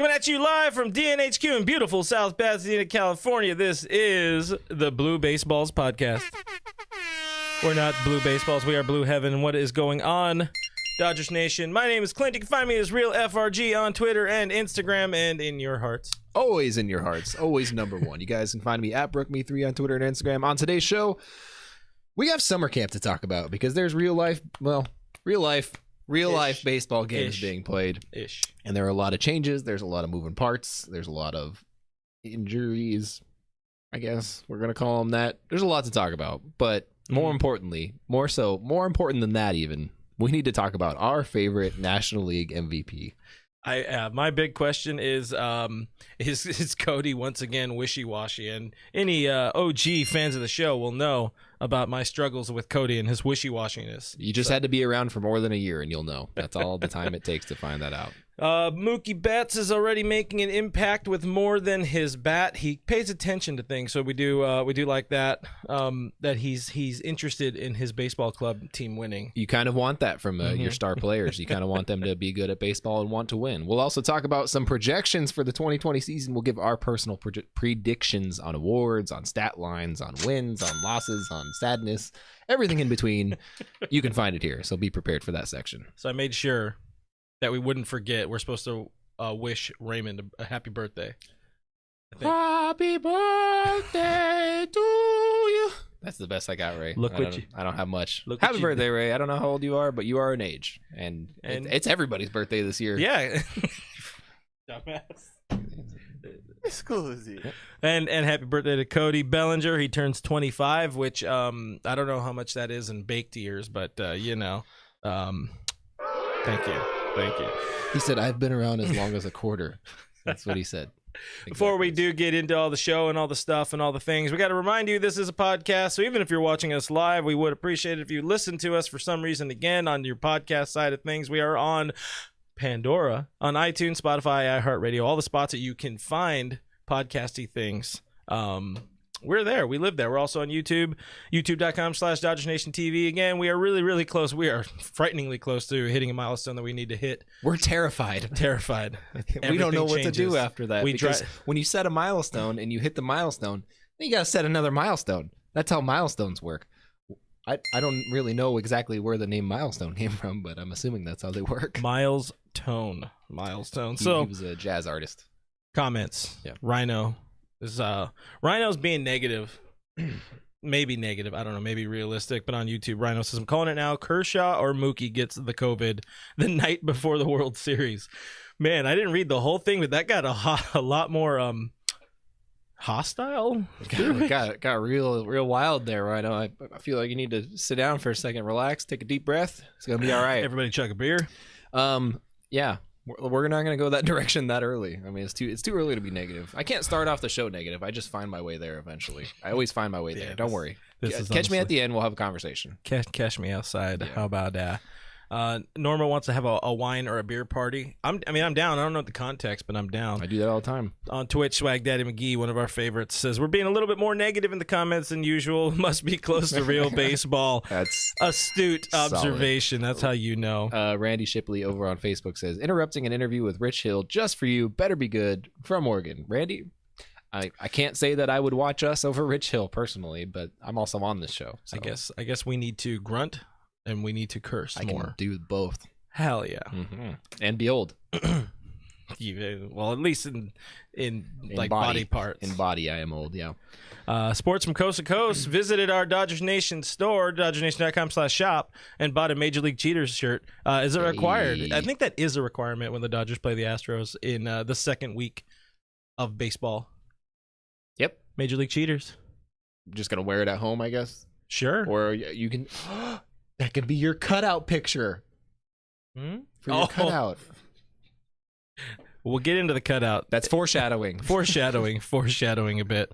Coming at you live from DNHQ in beautiful South Pasadena, California. This is the Blue Baseballs Podcast. We're not Blue Baseballs. We are Blue Heaven. What is going on, Dodgers Nation? My name is Clint. You can find me as Real FRG on Twitter and Instagram and in your hearts. Always in your hearts. Always number one. You guys can find me at BrookMe3 on Twitter and Instagram. On today's show, we have summer camp to talk about because there's real life baseball games being played. And there are a lot of changes. There's a lot of moving parts. There's a lot of injuries, I guess we're going to call them that. There's a lot to talk about. But more importantly, more important than that even, we need to talk about our favorite National League MVP. My big question is Cody once again wishy-washy? And any OG fans of the show will know about my struggles with Cody and his wishy-washiness. You just had to be around for more than a year and you'll know. That's all the time it takes to find that out. Mookie Betts is already making an impact with more than his bat. He pays attention to things, so we do like that. That he's interested in his baseball club team winning. You kind of want that from your star players. You kind of want them to be good at baseball and want to win. We'll also talk about some projections for the 2020 season. We'll give our personal predictions on awards, on stat lines, on wins, on losses, on sadness, everything in between. You can find it here, so be prepared for that section. So I made sure that we wouldn't forget. We're supposed to wish Raymond a happy birthday. Happy birthday to you. That's the best I got, Ray. I don't have much. Happy birthday, Ray. I don't know how old you are, but you are an age. And it's everybody's birthday this year. Yeah. Dumbass. Exclusive. And happy birthday to Cody Bellinger. He turns 25, which I don't know how much that is in baked years, but thank you. He said, I've been around as long as a quarter. That's what he said. Exactly. Before we do get into all the show and all the stuff and all the things, we got to remind you this is a podcast. So even if you're watching us live, we would appreciate it if you listen to us for some reason again on your podcast side of things. We are on Pandora, on iTunes, Spotify, iHeartRadio, all the spots that you can find podcasty things. We're there. We live there. We're also on YouTube, youtube.com/DodgersNationTV. Again, we are really, really close. We are frighteningly close to hitting a milestone that we need to hit. We're terrified. We don't know what to do after that. When you set a milestone and you hit the milestone, then you got to set another milestone. That's how milestones work. I don't really know exactly where the name Milestone came from, but I'm assuming that's how they work. Milestone. So he was a jazz artist. Comments. Yeah. Rhino. Rhino's being negative. Maybe negative. I don't know. Maybe realistic. But on YouTube, Rhino says, I'm calling it now. Kershaw or Mookie gets the COVID the night before the World Series. Man, I didn't read the whole thing, but that got a lot more hostile. Got real wild there, Rhino. I feel like you need to sit down for a second, relax, take a deep breath. It's going to be all right. Everybody chug a beer. Yeah. We're not going to go that direction that early. I mean, it's too early to be negative. I can't start off the show negative. I just find my way there eventually. I always find my way there. Don't worry. Catch me at the end. We'll have a conversation. Catch me outside. Yeah. How about that? Norma wants to have a wine or a beer party. I'm down. I don't know the context, but I'm down. I do that all the time. On Twitch, Swag Daddy McGee, one of our favorites, says, we're being a little bit more negative in the comments than usual. Must be close to real baseball. That's astute observation. Solid. That's how you know. Randy Shipley over on Facebook says, interrupting an interview with Rich Hill just for you. Better be good. From Oregon. Randy, I can't say that I would watch us over Rich Hill personally, but I'm also on this show. So. I guess we need to grunt. And we need to curse more. I can do both. Hell yeah. Mm-hmm. And be old. Well, at least in like body parts. In body, I am old, yeah. Sports from Coast to Coast visited our Dodgers Nation store, DodgersNation.com/shop, and bought a Major League Cheaters shirt. Is it required? I think that is a requirement when the Dodgers play the Astros in the second week of baseball. Yep. Major League Cheaters. Just going to wear it at home, I guess? Sure. Or you can... That could be your cutout picture. For your cutout. We'll get into the cutout. That's foreshadowing. Foreshadowing a bit.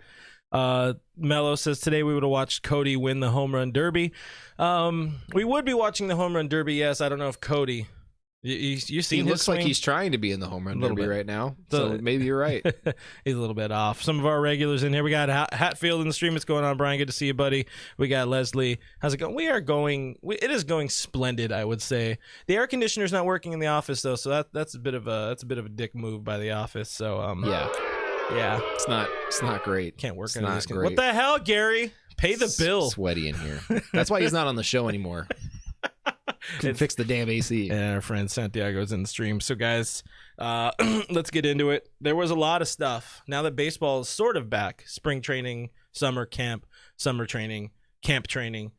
Mello says today we would have watched Cody win the home run derby. We would be watching the home run derby, yes. I don't know if Cody You see, he looks like he's trying to be in the home run derby right now. So maybe you're right. He's a little bit off. Some of our regulars in here. We got Hatfield in the stream. What's going on, Brian? Good to see you, buddy. We got Leslie. How's it going? It is going splendid, I would say. The air conditioner's not working in the office though, so that's a bit of a dick move by the office. So yeah, it's not great. Can't work under this. What the hell, Gary? Pay the bill. Sweaty in here. That's why he's not on the show anymore. Fix the damn AC. And our friend Santiago's in the stream. So guys, let's get into it. There was a lot of stuff. Now that baseball is sort of back, spring training, summer camp, summer training, camp training,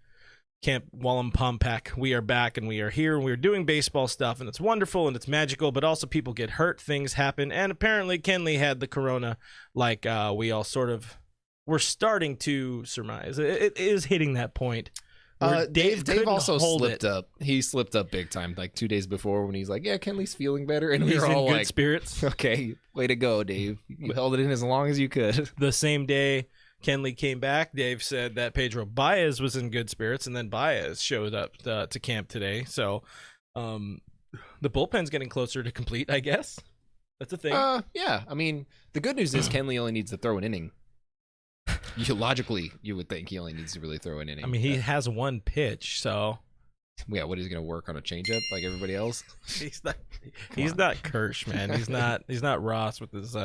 Camp Wallenpaupack, we are back and we are here and we're doing baseball stuff, and it's wonderful and it's magical, but also people get hurt, things happen, and apparently Kenley had the corona, like we all sort of were starting to surmise. It is hitting that point. Dave also slipped up. He slipped up big time, like 2 days before when he's like, yeah, Kenley's feeling better. And we were all in good like, spirits. Okay, way to go, Dave. You held it in as long as you could. The same day Kenley came back, Dave said that Pedro Baez was in good spirits, and then Baez showed up to camp today. So the bullpen's getting closer to complete, I guess. That's a thing. Yeah. I mean, the good news is Kenley only needs to throw an inning. Logically, you would think he only needs to really throw an inning. I mean, he has one pitch, so yeah. What, is he going to work on a changeup like everybody else? He's not Kirsch, man. He's not Ross with his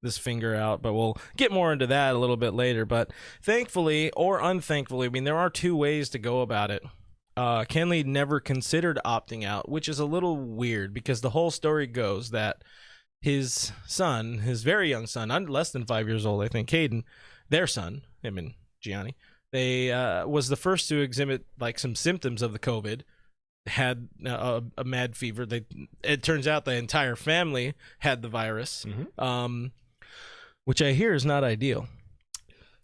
this finger out. But we'll get more into that a little bit later. But thankfully or unthankfully, I mean, there are two ways to go about it. Kenley never considered opting out, which is a little weird because the whole story goes that his son, his very young son, less than 5 years old, I think, Caden, their son, him and Gianni, they was the first to exhibit like some symptoms of the COVID, had a mad fever. It turns out the entire family had the virus, which I hear is not ideal.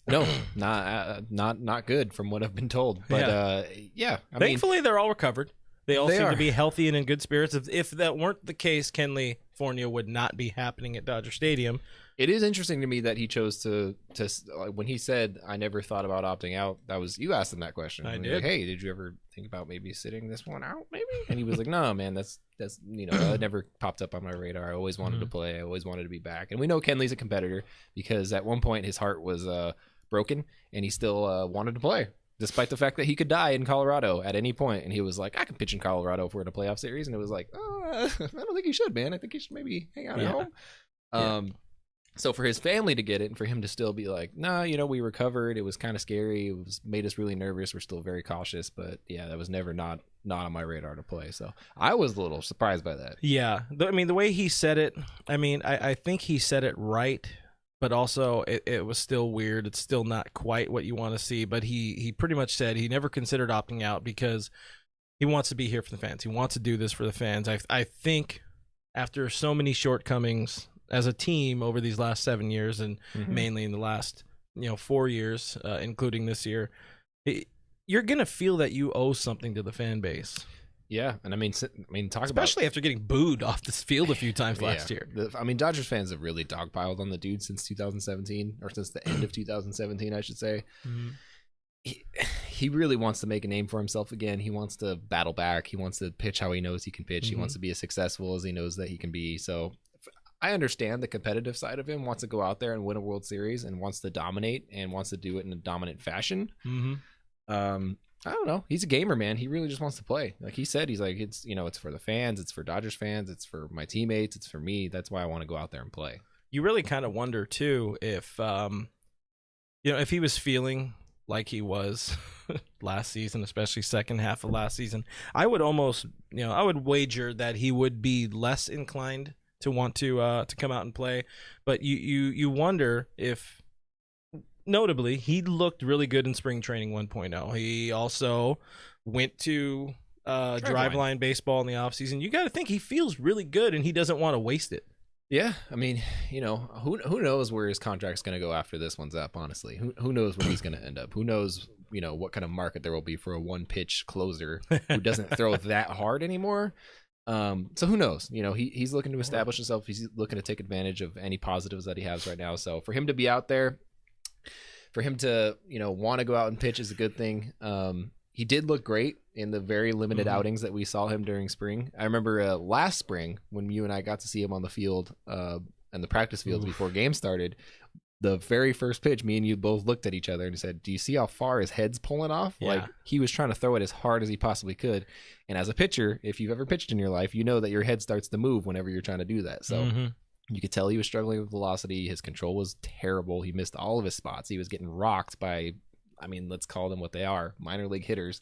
No, not good from what I've been told. But yeah, thankfully they're all recovered. They all seem to be healthy and in good spirits. If that weren't the case, Kenley Fornia would not be happening at Dodger Stadium. It is interesting to me that he chose to when he said, I never thought about opting out, that was, you asked him that question. I did. Like, hey, did you ever think about maybe sitting this one out maybe? And he was like, no, man, that's it never popped up on my radar. I always wanted to play. I always wanted to be back. And we know Kenley's a competitor because at one point his heart was broken and he still wanted to play, despite the fact that he could die in Colorado at any point. And he was like, I can pitch in Colorado if we're in a playoff series. And it was like, I don't think you should, man. I think you should maybe hang out at home. So for his family to get it and for him to still be like, no, we recovered. It was kind of scary. It made us really nervous. We're still very cautious. But yeah, that was never not on my radar to play. So I was a little surprised by that. Yeah. I mean, the way he said it, I mean, I think he said it right, but also it was still weird. It's still not quite what you want to see. But he pretty much said he never considered opting out because he wants to be here for the fans. He wants to do this for the fans. I think after so many shortcomings as a team over these last 7 years and mainly in the last 4 years, including this year, you're gonna feel that you owe something to the fan base. Yeah, and I mean, especially after getting booed off this field a few times last year. Dodgers fans have really dogpiled on the dude since 2017, or since the end of 2017, I should say. He really wants to make a name for himself again. He wants to battle back. He wants to pitch how he knows he can pitch. He wants to be as successful as he knows that he can be. So I understand the competitive side of him, wants to go out there and win a World Series and wants to dominate and wants to do it in a dominant fashion. I don't know. He's a gamer, man. He really just wants to play. Like he said, he's like, it's for the fans. It's for Dodgers fans. It's for my teammates. It's for me. That's why I want to go out there and play. You really kind of wonder too if, if he was feeling like he was last season, especially second half of last season. I would almost, I would wager that he would be less inclined to want to come out and play. But you wonder if, notably, he looked really good in spring training 1.0. He also went to driveline baseball in the offseason. You got to think he feels really good and he doesn't want to waste it. Yeah, I mean, who knows where his contract's going to go after this one's up, honestly. Who knows where he's going to end up? Who knows, what kind of market there will be for a one-pitch closer who doesn't throw that hard anymore. So who knows? He's looking to establish himself. He's looking to take advantage of any positives that he has right now. So for him to be out there, for him to, want to go out and pitch is a good thing. he did look great in the very limited outings that we saw him during spring. I remember last spring when you and I got to see him on the field and the practice fields before games started. The very first pitch, me and you both looked at each other and said, do you see how far his head's pulling off? Yeah. Like, he was trying to throw it as hard as he possibly could. And as a pitcher, if you've ever pitched in your life, you know that your head starts to move whenever you're trying to do that. So you could tell he was struggling with velocity. His control was terrible. He missed all of his spots. He was getting rocked by, I mean, let's call them what they are, minor league hitters.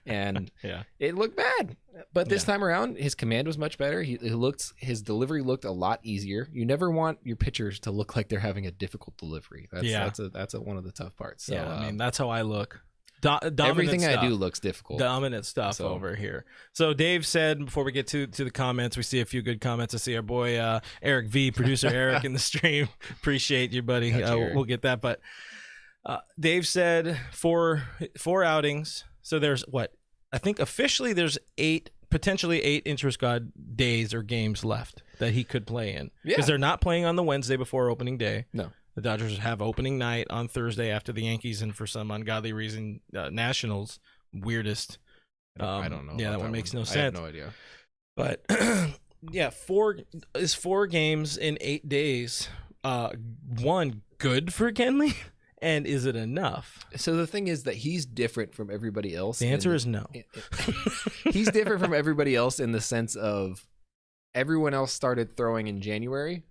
And it looked bad. But this time around, his command was much better. His delivery looked a lot easier. You never want your pitchers to look like they're having a difficult delivery. That's one of the tough parts. So, I mean, that's how I look. Everything I do looks difficult. Dominant stuff over here. So Dave said, before we get to the comments, we see a few good comments. I see our boy Erick V, producer Eric in the stream. Appreciate you, buddy. We'll get that. But Dave said four outings. So there's what? I think officially there's potentially eight interest god days or games left that he could play in. Because they're not playing on the Wednesday before opening day. No. The Dodgers have opening night on Thursday after the Yankees, and for some ungodly reason, Nationals, weirdest. I don't know. Yeah, that one makes no sense. I have no idea. But yeah, four games in 8 days. One, good for Kenley, and is it enough? So the thing is that he's different from everybody else. The answer is no. He's different from everybody else in the sense of everyone else started throwing in January.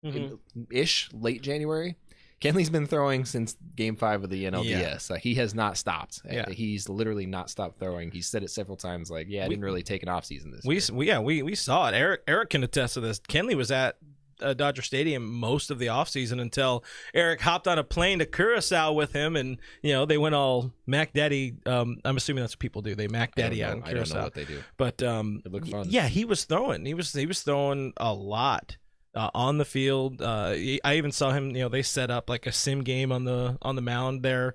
Late January. Kenley's been throwing since Game 5 of the NLDS. He has not stopped. He's literally not stopped throwing. He said it several times. Like, I didn't really take an off season this year. We saw it. Eric can attest to this. Kenley was at Dodger Stadium most of the offseason until Eric hopped on a plane to Curacao with him, and they went all Mac Daddy. I'm assuming that's what people do. They Mac Daddy out in Curacao. I don't know what they do, but it looked fun. Yeah, he was throwing. He was throwing a lot. On the field, I even saw him. They set up like a sim game on the mound there,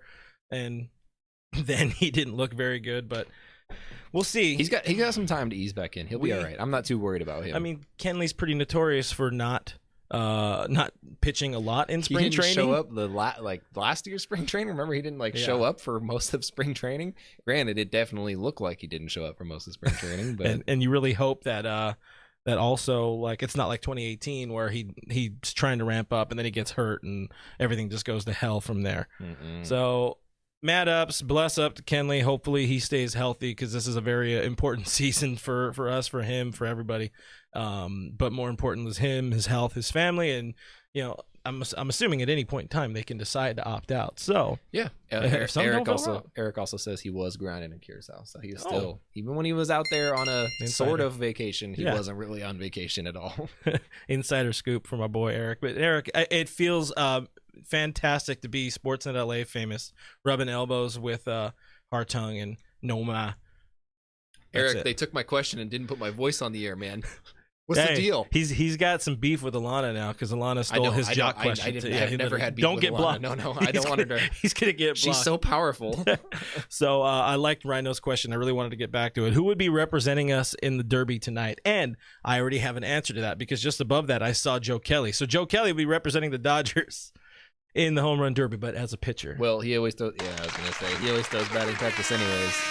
and then he didn't look very good. But we'll see. He got some time to ease back in. He'll be all right. I'm not too worried about him. I mean, Kenley's pretty notorious for not pitching a lot in spring training. He didn't show up last year's spring training. Remember, he didn't show up for most of spring training. Granted, it definitely looked like he didn't show up for most of spring training, but and you really hope that. That also, it's not like 2018 where he's trying to ramp up and then he gets hurt and everything just goes to hell from there. So, mad ups, bless up to Kenley. Hopefully he stays healthy because this is a very important season for us, for him, for everybody. But more important is him, his health, his family, and I'm assuming at any point in time they can decide to opt out. So yeah, Eric also says he was grinding in Curacao, so he was still, even when he was out there on a sort of vacation, he wasn't really on vacation at all. Insider scoop from our boy Eric. But Eric, it feels fantastic to be Sportsnet LA famous, rubbing elbows with Hartung and Noma. Eric, they took my question and didn't put my voice on the air, man. What's the deal? He's got some beef with Alana now because Alana stole his Joc question. I've never had beef don't with get Alana. blocked. No, I don't want her to. He's gonna get blocked. She's so powerful. So I liked Rhino's question. I really wanted to get back to it. Who would be representing us in the Derby tonight? And I already have an answer to that because just above that I saw Joe Kelly. So Joe Kelly will be representing the Dodgers in the home run derby, but as a pitcher. Well, he always throws. Yeah, I was gonna say he always throws batting practice anyways.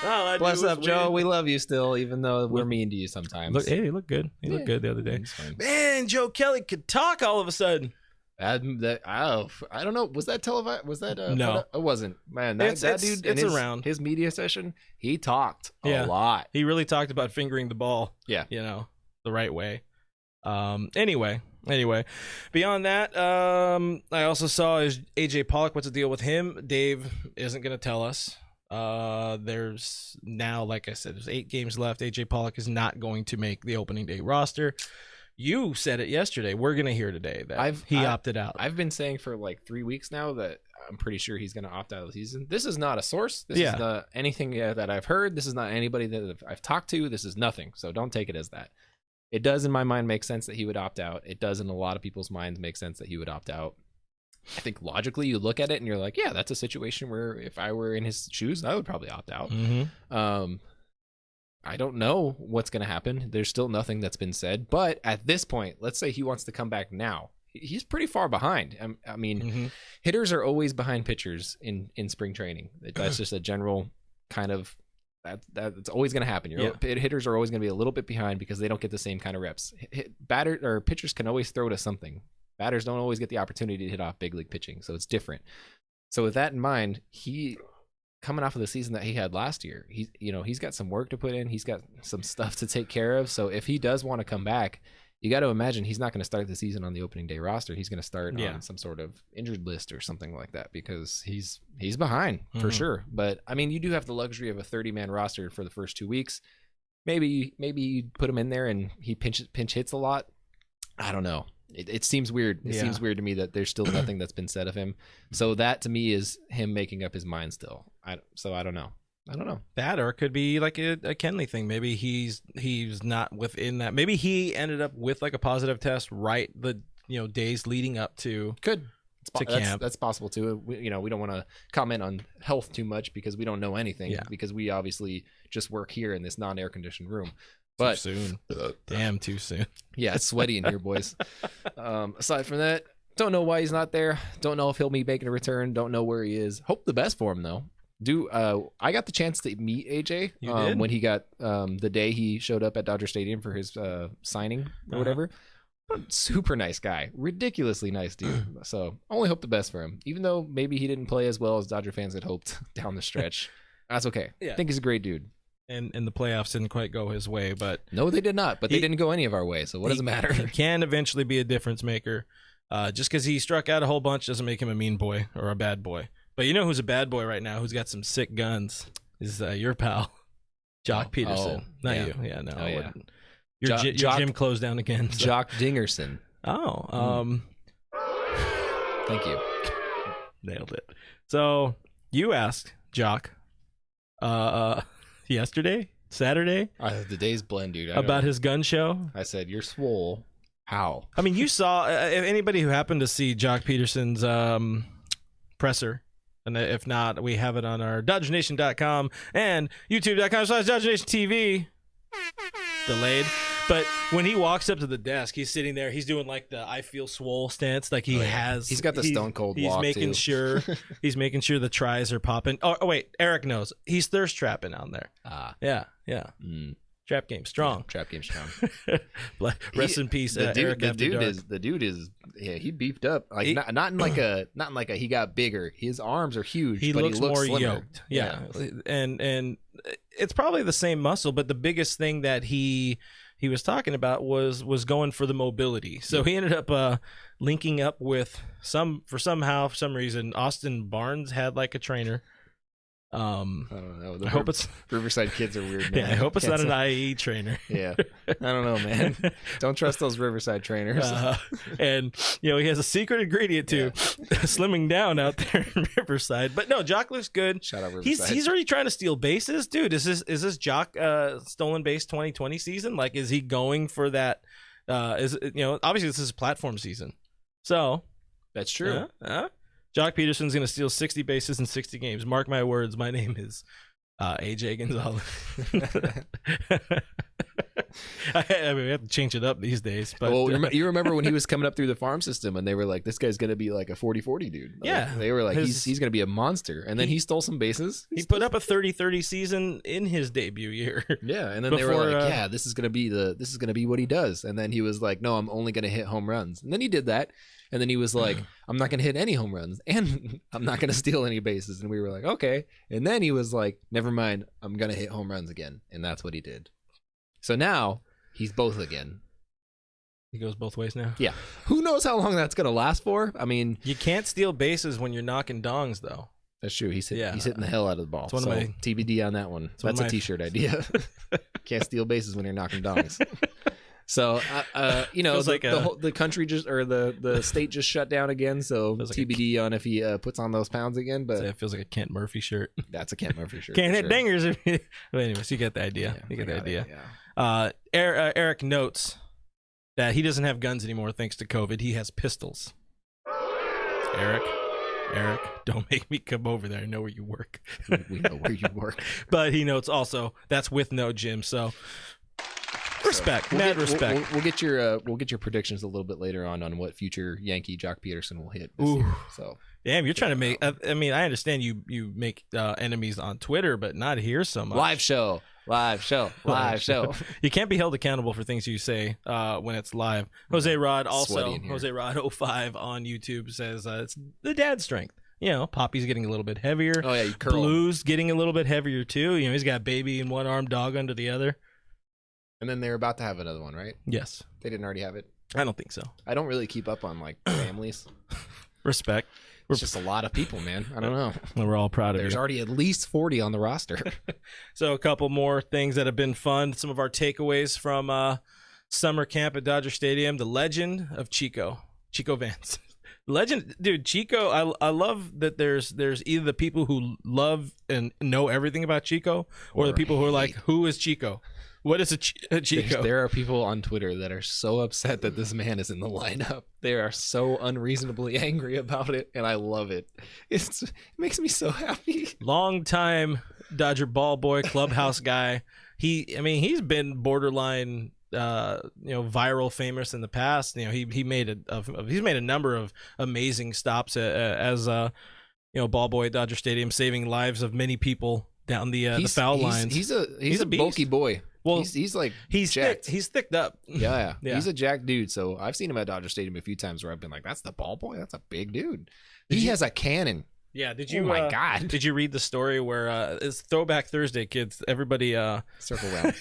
Oh, bless up, Joe. We love you still, even though we're mean to you sometimes. He looked good. He looked good the other day. Man, Joe Kelly could talk all of a sudden. I don't know. Was that televised? Was that no? It wasn't. Man, that dude. It's around his media session. He talked a lot. He really talked about fingering the ball. Yeah, the right way. Anyway, beyond that, I also saw is AJ Pollock. What's the deal with him? Dave isn't going to tell us. There's now, like I said, there's 8 games left. AJ Pollock is not going to make the opening day roster. You said it yesterday. We're going to hear today that he opted out. I've been saying for 3 weeks now that I'm pretty sure he's going to opt out of the season. This is not a source. This is not anything that I've heard. This is not anybody that I've talked to. This is nothing. So don't take it as that. It does in my mind make sense that he would opt out. It does in a lot of people's minds make sense that he would opt out. I think logically you look at it and you're like, yeah, that's a situation where if I were in his shoes, I would probably opt out. Mm-hmm. I don't know what's going to happen. There's still nothing that's been said. But at this point, let's say he wants to come back now. He's pretty far behind. I mean, hitters are always behind pitchers in spring training. That's just a general kind of that's always going to happen. Hitters are always going to be a little bit behind because they don't get the same kind of reps. Pitchers can always throw to something. Batters don't always get the opportunity to hit off big league pitching, so it's different. So with that in mind, he coming off of the season that he had last year, he's got some work to put in. He's got some stuff to take care of. So if he does want to come back, you got to imagine he's not going to start the season on the opening day roster. He's going to start on some sort of injured list or something like that because he's behind for sure. But I mean, you do have the luxury of a 30-man roster for the first 2 weeks. Maybe you put him in there and he pinch hits a lot. I don't know. It seems weird. It seems weird to me that there's still nothing that's been said of him. So that to me is him making up his mind still. I don't know. That, or it could be like a Kenley thing. Maybe he's not within that. Maybe he ended up with like a positive test the days leading up to camp. That's possible too. We don't want to comment on health too much because we don't know anything because we obviously just work here in this non-air conditioned room. But too soon. Damn, too soon. Yeah, it's sweaty in here, boys. Aside from that, don't know why he's not there. Don't know if he'll be making a return. Don't know where he is. Hope the best for him though. I got the chance to meet AJ when he got the day he showed up at Dodger Stadium for his signing or whatever. Super nice guy, ridiculously nice dude. So only hope the best for him. Even though maybe he didn't play as well as Dodger fans had hoped down the stretch, that's okay. I think he's a great dude. And the playoffs didn't quite go his way, but no, they did not. But they didn't go any of our way. So what does it matter? He can eventually be a difference maker. Just because he struck out a whole bunch doesn't make him a mean boy or a bad boy. But you know who's a bad boy right now? Who's got some sick guns? Is your pal, Joc Pederson? Not you. Yeah, no. I wouldn't. Your gym closed down again. So. Joc Dingerson. Oh. Thank you. Nailed it. So you asked Joc. Saturday? The days blend, dude. About his gun show. I said, "You're swole." How? I mean, you saw if anybody who happened to see Joc Pederson's presser, and if not, we have it on our DodgerNation.com and YouTube.com/DodgerNationTV. Delayed. But when he walks up to the desk, he's sitting there. He's doing like the "I feel swole" stance, like he's got the stone cold walk. He's making sure the tries are popping. Oh wait, Eric knows. He's thirst trapping on there. Yeah. Trap game strong. Yeah, trap game strong. Rest in peace, Eric. The dude is he beefed up. Like not in like a he got bigger. His arms are huge. He but looks he looks more slimmer. yoked. Yeah. And it's probably the same muscle, but the biggest thing that he was talking about was going for the mobility. So he ended up linking up with for some reason Austin Barnes had like a trainer. I don't know. I hope it's Riverside kids are weird, man. Yeah, I hope it's not an IE trainer. Yeah, I don't know, man. Don't trust those Riverside trainers. And he has a secret ingredient to slimming down out there in Riverside. But no, Joc looks good. Shout out Riverside. He's already trying to steal bases, dude. Is this Joc stolen base 2020 season? Like, is he going for that? Obviously this is a platform season, so that's true. Joc Pederson's going to steal 60 bases in 60 games. Mark my words. My name is AJ Gonzalez. I mean, we have to change it up these days. But you remember when he was coming up through the farm system and they were like, this guy's going to be like a 40-40 dude. Yeah. They were like, he's going to be a monster. And then he stole some bases. He put up a 30-30 season in his debut year. Yeah. And then they were like, this is going to be what he does. And then he was like, no, I'm only going to hit home runs. And then he did that. And then he was like, I'm not going to hit any home runs and I'm not going to steal any bases. And we were like, okay. And then he was like, never mind, I'm going to hit home runs again. And that's what he did. So now he's both again. He goes both ways now? Yeah. Who knows how long that's going to last for? I mean, you can't steal bases when you're knocking dongs, though. That's true. He's hitting the hell out of the ball. So TBD on that one. That's a T-shirt idea. Can't steal bases when you're knocking dongs. So, the country the state just shut down again. So TBD on if he puts on those pounds again. But it feels like a Kent Murphy shirt. That's a Kent Murphy shirt. Can't hit dingers. But anyways, you get the idea. Eric notes that he doesn't have guns anymore thanks to COVID. He has pistols. Eric, don't make me come over there. I know where you work. We know where you work. But he notes also that's with no gym. So Respect, mad respect. We'll get your predictions a little bit later on what future Yankee Joc Pederson will hit this year. So damn, you're trying to make. I mean, I understand you make enemies on Twitter, but not here so much. Live show. You can't be held accountable for things you say when it's live. Jose Rod also. Jose Rod 05 on YouTube says it's the dad strength. You know, Poppy's getting a little bit heavier. Oh yeah, you curl. Blue's getting a little bit heavier too. You know, he's got baby in one arm, dog under the other. And then they're about to have another one, right? Yes. They didn't already have it? I don't think so. I don't really keep up on like families. Respect. It's just a lot of people, man. I don't know. We're all proud of you. There's already at least 40 on the roster. So a couple more things that have been fun. Some of our takeaways from summer camp at Dodger Stadium. The legend of Chico Vance. Legend, dude. Chico, I love that there's either the people who love and know everything about Chico or the people who are like, who is Chico? What is a Chico? There are people on Twitter that are so upset that this man is in the lineup. They are so unreasonably angry about it, and I love it. It makes me so happy. Long time Dodger ball boy, clubhouse guy. He's been borderline, viral famous in the past. You know, he's made a number of amazing stops as ball boy at Dodger Stadium, saving lives of many people down the foul lines. He's a bulky boy. Well, he's jacked. He's thicked up. Yeah. He's a jacked dude. So I've seen him at Dodger Stadium a few times where I've been like, that's the ball boy. That's a big dude. He has a cannon. Yeah. Did you? Oh my God. Did you read the story where it's Throwback Thursday, kids? Everybody, circle around.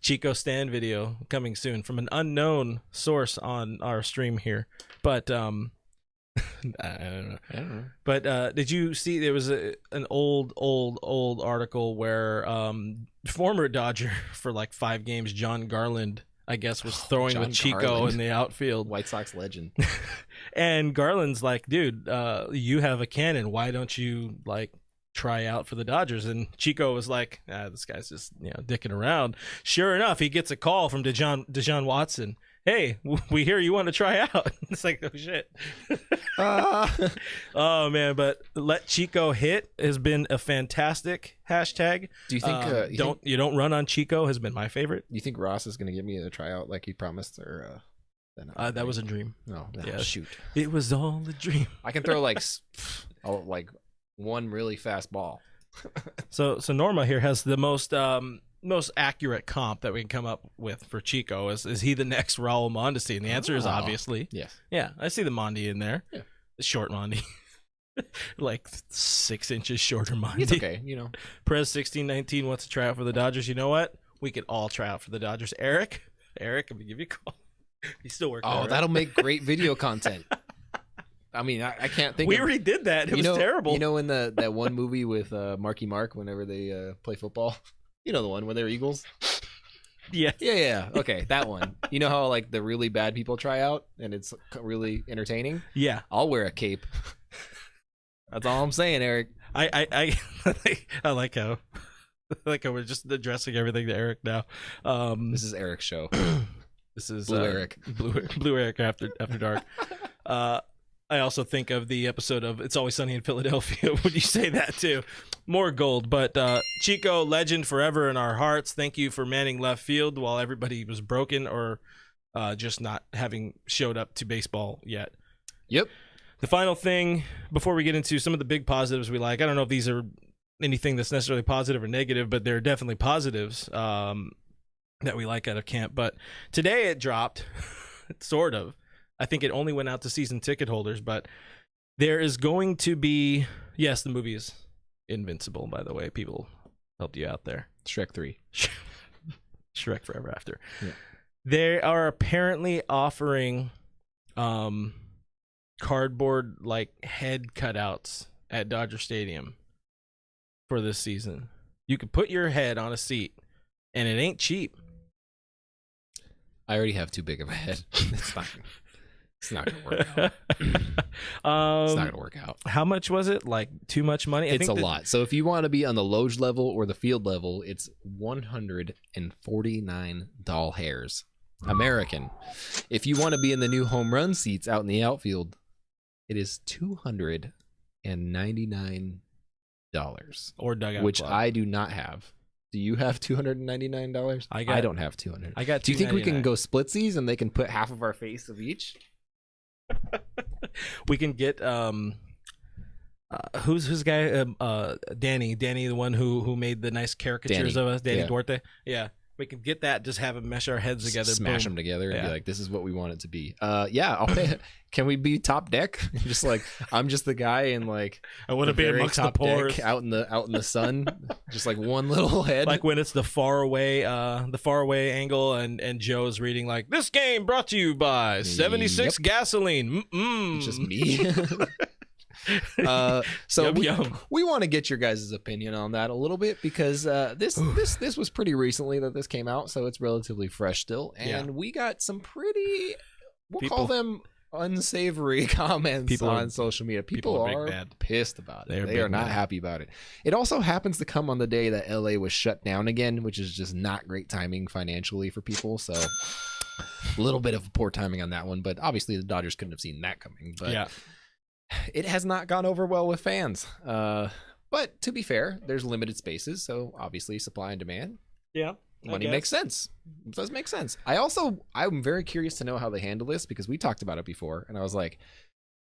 Chico stand video coming soon from an unknown source on our stream here, but I don't know. But did you see there was an old article where former Dodger for like 5 games, John Garland, I guess, was throwing with Chico in the outfield. White Sox legend. And Garland's like, dude, you have a cannon. Why don't you like try out for the Dodgers? And Chico was like, this guy's just dicking around. Sure enough, he gets a call from Deshaun Watson. Hey, we hear you want to try out. It's like, oh shit. Oh man, but let Chico hit has been a fantastic hashtag. Do you think you don't run on Chico has been my favorite? You think Ross is going to give me a tryout like he promised, or that was a dream? No, yeah, shoot. It was all a dream. I can throw like one really fast ball. So Norma here has the most accurate comp that we can come up with for Chico. Is he the next Raul Mondesi? And the answer is obviously yes. Yeah, I see the Mondi in there. Yeah. The short Mondi. Like 6 inches shorter Mondi. It's okay, Prez 1619 wants to try out for the Dodgers. You know what? We could all try out for the Dodgers. Eric, I'm gonna give you a call. He's still working. Oh, that'll make great video content. I mean, I can't think. We already did that. It was terrible. You know, in that one movie with Marky Mark, whenever they play football. You know the one when they're Eagles? Yeah. Yeah. Okay, that one. You know how like the really bad people try out and it's really entertaining? Yeah. I'll wear a cape. That's all I'm saying, Eric. I like how we're just addressing everything to Eric now. This is Eric's show. This is Blue Eric. Blue Eric after dark. I also think of the episode of It's Always Sunny in Philadelphia. Would you say that too? More gold. But Chico, legend forever in our hearts. Thank you for manning left field while everybody was broken or just not having showed up to baseball yet. Yep. The final thing, before we get into some of the big positives we like, I don't know if these are anything that's necessarily positive or negative, but they're definitely positives that we like out of camp. But today it dropped, sort of. I think it only went out to season ticket holders, but there is going to be, yes, the movie is Invincible, by the way. People helped you out there. Shrek 3. Shrek Forever After. Yeah. They are apparently offering cardboard like head cutouts at Dodger Stadium for this season. You could put your head on a seat, and it ain't cheap. I already have too big of a head. It's not gonna work out. It's not gonna work out. How much was it? Like too much money? It's a lot. So if you want to be on the Loge level or the field level, it's $149 American. If you want to be in the new home run seats out in the outfield, it is $299 or dugout which club. I do not have. Do you have $299? I don't have $200. I got. Do you think we can go splitsies and they can put half of our face of each? We can get who's guy Danny, the one who made the nice caricatures of us, Danny Duarte. Yeah. We can get that, just have them mesh our heads together. Smash them together and be like, this is what we want it to be. I'll pay. Can we be top deck? Just like, I'm just the guy in like, I want to be amongst the pores out in the sun. Just like one little head. Like when it's the far away angle and Joe's reading like, this game brought to you by 76 gasoline. It's just me. So we want to get your guys' opinion on that a little bit because this was pretty recently that this came out, so it's relatively fresh still, and we got some pretty call them unsavory comments on social media. People are pissed about it. They are not happy about it. It also happens to come on the day that LA was shut down again, which is just not great timing financially for people. So a little bit of poor timing on that one, but obviously the Dodgers couldn't have seen that coming. But it has not gone over well with fans. But to be fair, there's limited spaces, so obviously supply and demand. Yeah. Money makes sense. It does make sense. I'm very curious to know how they handle this because we talked about it before, and I was like,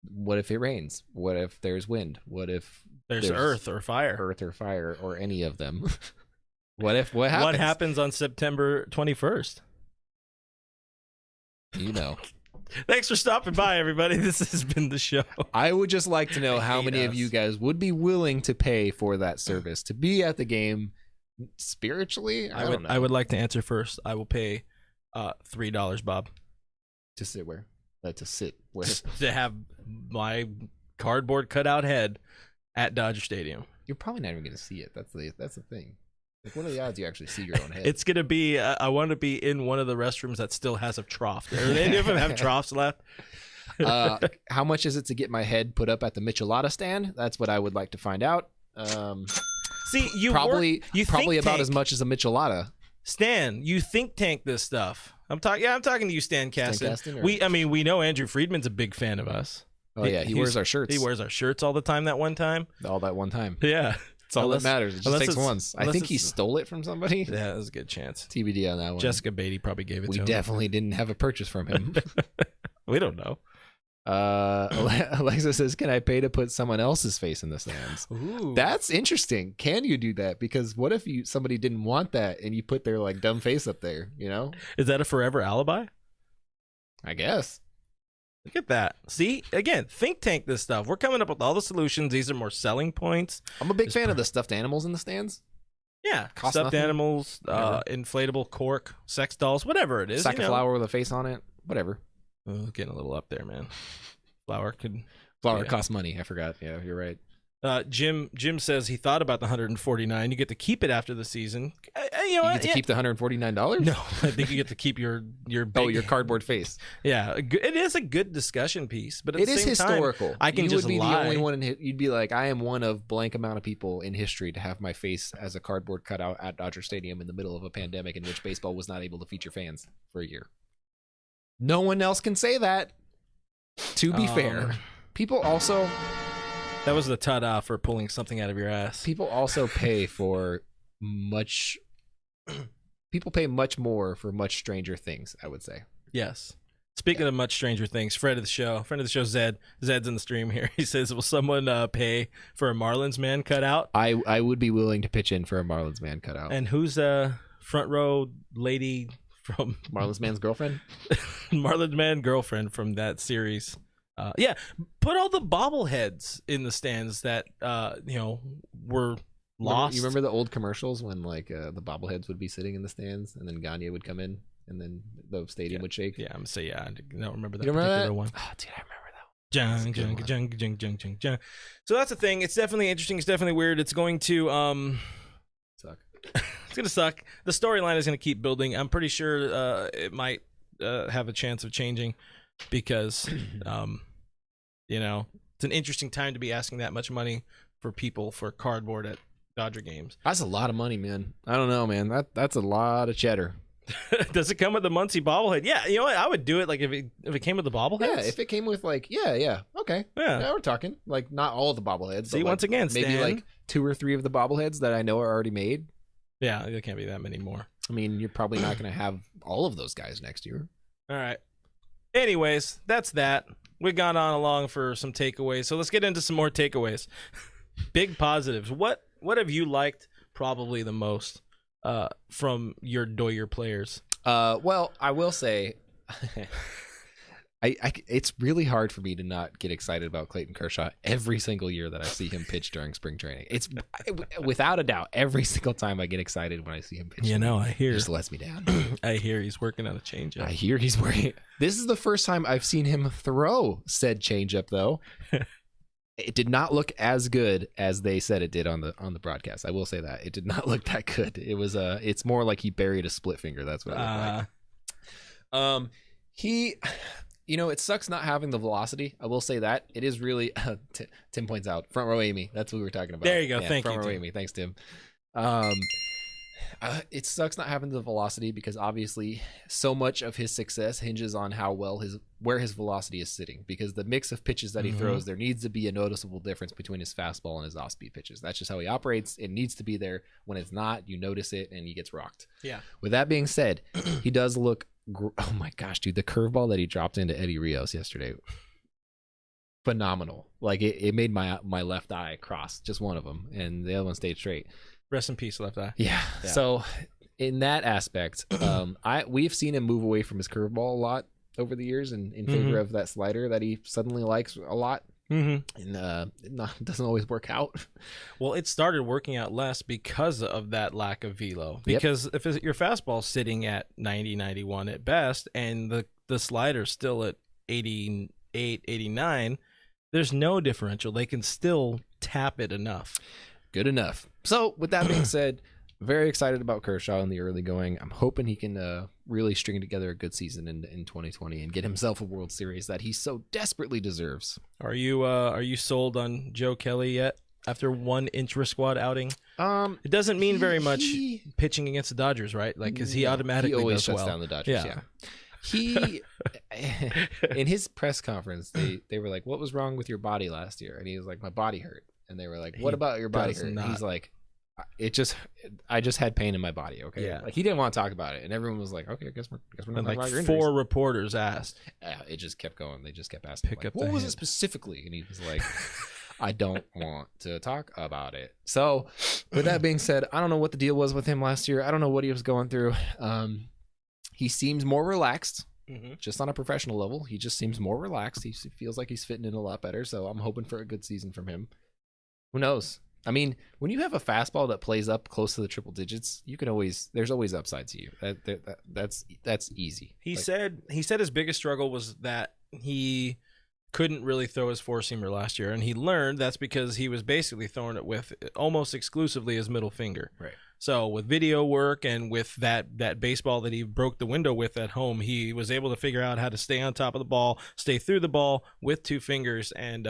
what if it rains? What if there's wind? What if there's earth or fire? Or any of them. What happens? What happens on September 21st? You know. Thanks for stopping by, everybody. This has been the show. I would just like to know how many of you guys would be willing to pay for that service to be at the game spiritually. I don't know. I would like to answer first. I will pay $3, Bob. To sit where? To sit where? To have my cardboard cutout head at Dodger Stadium. You're probably not even going to see it. That's the thing. Like, what are the odds you actually see your own head? It's going to be, I want to be in one of the restrooms that still has a trough. They even have troughs left. How much is it to get my head put up at the Michelada stand? That's what I would like to find out. See, you probably about as much as a Michelada. Stan, you think tank this stuff. I'm talking to you, Stan Kasten. We know Andrew Friedman's a big fan of us. Oh yeah, he wears our shirts. He wears our shirts all the time. That one time. Yeah. That's all that matters. It just takes once. I think he stole it from somebody. Yeah, there's a good chance. TBD on that one. Jessica Beatty probably gave it to him. We definitely didn't have a purchase from him. We don't know. Alexa says, can I pay to put someone else's face in the stands? Ooh. That's interesting. Can you do that? Because what if somebody didn't want that and you put their like dumb face up there, you know? Is that a forever alibi? I guess. Look at that. See, again, think tank this stuff. We're coming up with all the solutions. These are more selling points. I'm a big fan of the stuffed animals in the stands. Yeah, stuffed animals, inflatable cork, sex dolls, whatever it is. Sack of flour with a face on it, whatever. Oh, getting a little up there, man. Flour costs money. I forgot. Yeah, you're right. Jim says he thought about the $149. You get to keep it after the season. You get to keep the $149? No, I think you get to keep your big, your cardboard face. Yeah, it is a good discussion piece, but it is historical. Time, I can just be lie. The only one. You'd be like, I am one of blank amount of people in history to have my face as a cardboard cutout at Dodger Stadium in the middle of a pandemic in which baseball was not able to feature fans for a year. No one else can say that. To be fair, people also. That was the ta-da for pulling something out of your ass. People also pay for much. People pay much more for much stranger things, I would say. Yes. Speaking of much stranger things, friend of the show, Zed. Zed's in the stream here. He says, will someone pay for a Marlins man cutout? I would be willing to pitch in for a Marlins man cutout. And who's front row lady from Marlins man's girlfriend? Marlins man girlfriend from that series. Put all the bobbleheads in the stands that were lost. You remember the old commercials when like the bobbleheads would be sitting in the stands and then Gagne would come in and then the stadium would shake? Yeah, I'm gonna say I don't remember that particular one. Oh, dude, I remember that. Jung. So that's the thing. It's definitely interesting. It's definitely weird. It's going to suck. It's gonna suck. The storyline is gonna keep building. I'm pretty sure it might have a chance of changing. Because, it's an interesting time to be asking that much money for people for cardboard at Dodger games. That's a lot of money, man. I don't know, man. That's a lot of cheddar. Does it come with the Muncie bobblehead? Yeah, you know what? I would do it like if it came with the bobbleheads. Yeah, if it came with like, okay. Yeah, we're talking. Like not all of the bobbleheads. See, once again, maybe Stan, like 2 or 3 of the bobbleheads that I know are already made. Yeah, there can't be that many more. I mean, you're probably not going to have all of those guys next year. All right. Anyways, that's that. We got on along for some takeaways, so let's get into some more takeaways. Big positives. What have you liked probably the most from your Doyer players? Well, I will say, it's really hard for me to not get excited about Clayton Kershaw every single year that I see him pitch during spring training. It's without a doubt every single time I get excited when I see him pitch. I hear it just lets me down. I hear he's working on a changeup. I hear he's working. This is the first time I've seen him throw said changeup, though. It did not look as good as they said it did on the broadcast. I will say that it did not look that good. It was it's more like he buried a split finger. That's what it looked like. It sucks not having the velocity. I will say that it is really. Tim points out front row Amy. That's what we were talking about. There you go. Yeah, Thank front you, row Tim. Amy. Thanks, Tim. It sucks not having the velocity because obviously so much of his success hinges on how well where his velocity is sitting, because the mix of pitches that he throws, there needs to be a noticeable difference between his fastball and his off-speed pitches. That's just how he operates. It needs to be there. When it's not, you notice it and he gets rocked. Yeah. With that being said, he does look oh my gosh, dude, the curveball that he dropped into Eddie Rios yesterday, phenomenal. Like it made my left eye cross, just one of them, and the other one stayed straight. Rest in peace, left eye. Yeah. So in that aspect, we've seen him move away from his curveball a lot over the years in favor of that slider that he suddenly likes a lot. And it doesn't always work out. Well, it started working out less because of that lack of velo. Because if your fastball's sitting at 90, 91 at best, and the slider's still at 88, 89, there's no differential. They can still tap it enough. Good enough. So with that being said, very excited about Kershaw in the early going. I'm hoping he can really string together a good season in 2020 and get himself a World Series that he so desperately deserves. Are you sold on Joe Kelly yet? After one intra-squad outing, it doesn't mean very much pitching against the Dodgers, right? Like, because he automatically always does shuts well. down the Dodgers. Yeah. He in his press conference, they were like, "What was wrong with your body last year?" And he was like, "My body hurt." And they were like, "What about your body hurt?" And he's like, I just had pain in my body. Okay. Yeah. Like he didn't want to talk about it, and everyone was like, "Okay, I guess we're not talking about your injuries." 4 reporters asked. It just kept going. They just kept asking, Pick up what the was hand. it specifically? And he was like, "I don't want to talk about it." So, with that being said, I don't know what the deal was with him last year. I don't know what he was going through. He seems more relaxed. Just on a professional level, he just seems more relaxed. He feels like he's fitting in a lot better. So I'm hoping for a good season from him. Who knows? I mean, when you have a fastball that plays up close to the triple digits, there's always upside to you. That's easy. He said his biggest struggle was that he couldn't really throw his four-seamer last year, and he learned that's because he was basically throwing it with almost exclusively his middle finger. Right. So with video work and with that baseball that he broke the window with at home, he was able to figure out how to stay on top of the ball, stay through the ball with 2 fingers, and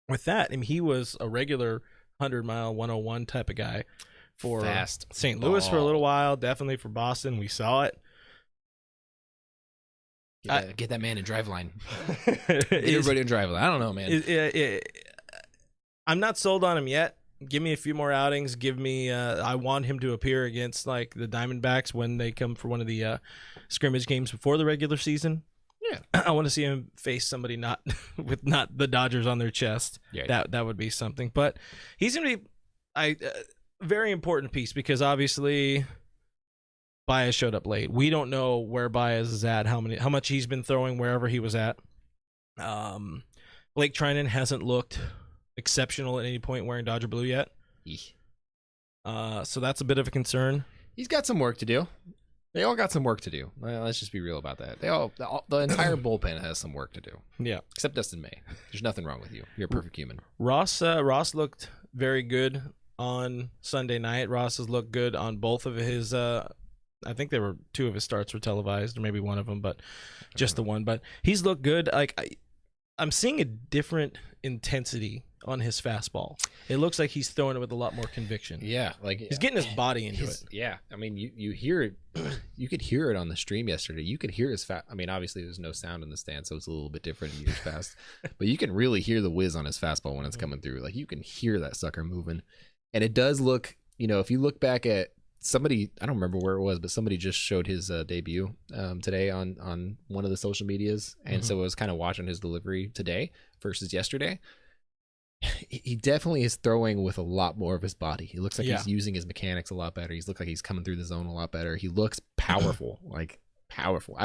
with that, I mean, he was a regular 100-mile 101 type of guy for Fast St. Louis for a little while, definitely for Boston. We saw it. Get that man in drive line. Get everybody in drive line. I don't know, man. I'm not sold on him yet. Give me a few more outings. Give me. I want him to appear against like the Diamondbacks when they come for one of the scrimmage games before the regular season. Yeah, I want to see him face somebody not the Dodgers on their chest. Yeah, that would be something. But he's gonna be a very important piece because obviously Baez showed up late. We don't know where Baez is at, how much he's been throwing wherever he was at. Blake Trinan hasn't looked exceptional at any point wearing Dodger blue yet. So that's a bit of a concern. He's got some work to do. They all got some work to do. Let's just be real about that. The entire bullpen has some work to do. Yeah, except Dustin May. There's nothing wrong with you. You're a perfect human. Ross looked very good on Sunday night. Ross has looked good on both of his. I think 2 of his starts were televised, or maybe one of them, but just the one. But he's looked good. Like I'm seeing a different intensity on his fastball. It looks like he's throwing it with a lot more conviction. Yeah, like he's getting his body into it. Yeah, I mean, you hear it. You could hear it on the stream yesterday. You could hear his I mean, obviously there's no sound in the stand, so it's a little bit different in years past. But you can really hear the whiz on his fastball when it's coming through. Like you can hear that sucker moving, and it does look. If you look back at somebody, I don't remember where it was, but somebody just showed his debut today on one of the social medias. And so I was kind of watching his delivery today versus yesterday. He definitely is throwing with a lot more of his body. He looks like he's using his mechanics a lot better. He looks like he's coming through the zone a lot better. He looks powerful, like powerful.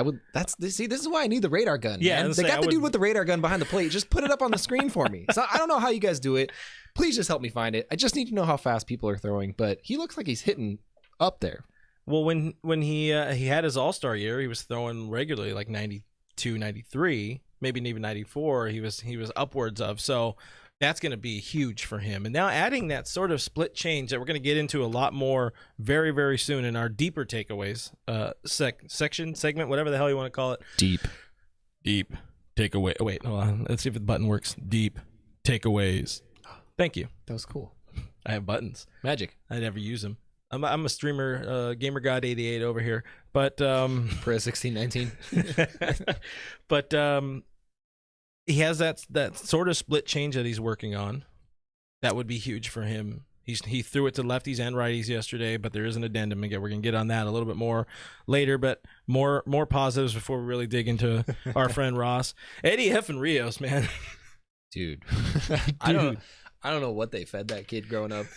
This is why I need the radar gun. Yeah, they got the dude with the radar gun behind the plate. Just put it up on the screen for me. So I don't know how you guys do it. Please just help me find it. I just need to know how fast people are throwing, but he looks like he's hitting up there. Well, when he had his All-Star year, he was throwing regularly like 92, 93, maybe even 94. He was upwards of. So that's going to be huge for him. And now adding that sort of split change that we're going to get into a lot more very, very soon in our deeper takeaways segment, whatever the hell you want to call it. Deep takeaway. Oh, wait, hold on. Let's see if the button works. Deep takeaways. Thank you. That was cool. I have buttons. Magic. I never use them. I'm a streamer, Gamer God 88 over here. But Pro 1619. But he has that sort of split change that he's working on. That would be huge for him. He threw it to lefties and righties yesterday, but there is an addendum. Again, we're gonna get on that a little bit more later, but more positives before we really dig into our friend Ross. Eddie effing Rios, man. Dude. I don't know what they fed that kid growing up.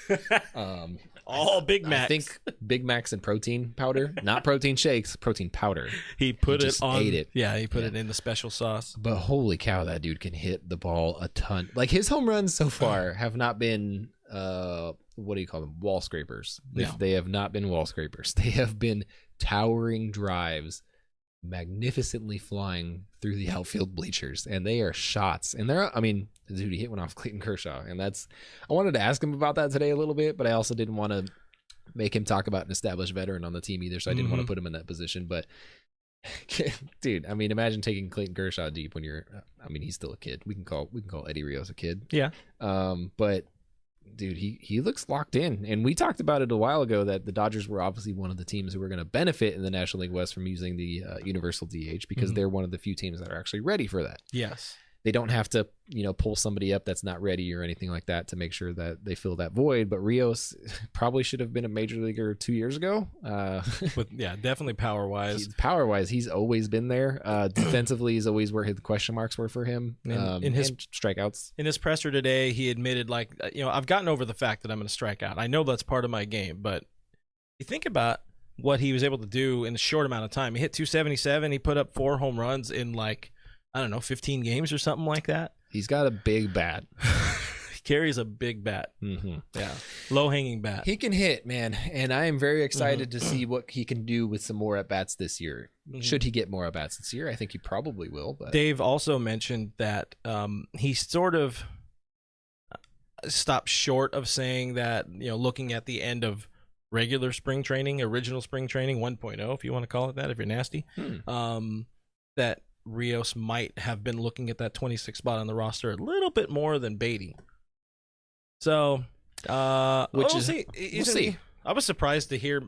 All Big Macs. I think Big Macs and protein powder, not protein shakes, protein powder. He put it on. Ate it. Yeah, he put it in the special sauce. But holy cow, that dude can hit the ball a ton. Like his home runs so far have not been what do you call them? Wall scrapers. No. They have not been wall scrapers. They have been towering drives, magnificently flying through the outfield bleachers, and they are shots. And dude, he hit one off Clayton Kershaw, and I wanted to ask him about that today a little bit, but I also didn't want to make him talk about an established veteran on the team either, so I didn't want to put him in that position. But dude, imagine taking Clayton Kershaw deep when you're he's still a kid. We can call Eddie Rios a kid. Yeah. But dude, he looks locked in, and we talked about it a while ago that the Dodgers were obviously one of the teams who were going to benefit in the National League West from using the universal DH because they're one of the few teams that are actually ready for that. Yes. They don't have to, pull somebody up that's not ready or anything like that to make sure that they fill that void. But Rios probably should have been a major leaguer 2 years ago. Definitely power wise, he's always been there. Defensively is always where the question marks were for him. In his strikeouts. In his presser today, he admitted, I've gotten over the fact that I'm going to strike out. I know that's part of my game, but you think about what he was able to do in a short amount of time. He hit 277. He put up 4 home runs in 15 games or something like that. He's got a big bat. He carries a big bat. Mm-hmm. Yeah. Low-hanging bat. He can hit, man. And I am very excited to see what he can do with some more at-bats this year. Mm-hmm. Should he get more at-bats this year? I think he probably will. But Dave also mentioned that he sort of stopped short of saying that, looking at the end of regular spring training, original spring training 1.0, if you want to call it that, if you're nasty, that Rios might have been looking at that 26th spot on the roster a little bit more than Beatty. So, we'll see. I was surprised to hear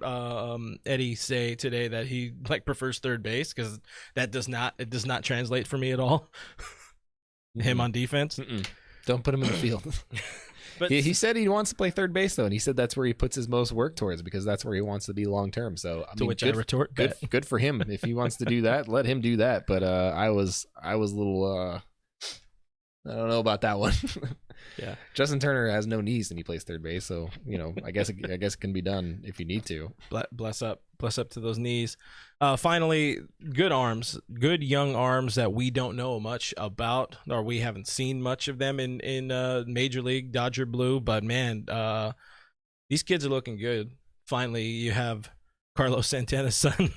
Eddie say today that he prefers third base because it does not translate for me at all. Him on defense. Don't put him in the field. But he said he wants to play third base though, and he said that's where he puts his most work towards because that's where he wants to be long term. So I retort, good for him. If he wants to do that, let him do that. But I was a little I don't know about that one. Yeah, Justin Turner has no knees and he plays third base, so I guess it can be done if you need to. Bless up to those knees. Finally, good young arms that we don't know much about, or we haven't seen much of them in Major League Dodger Blue. But man, these kids are looking good. Finally, you have Carlos Santana's son.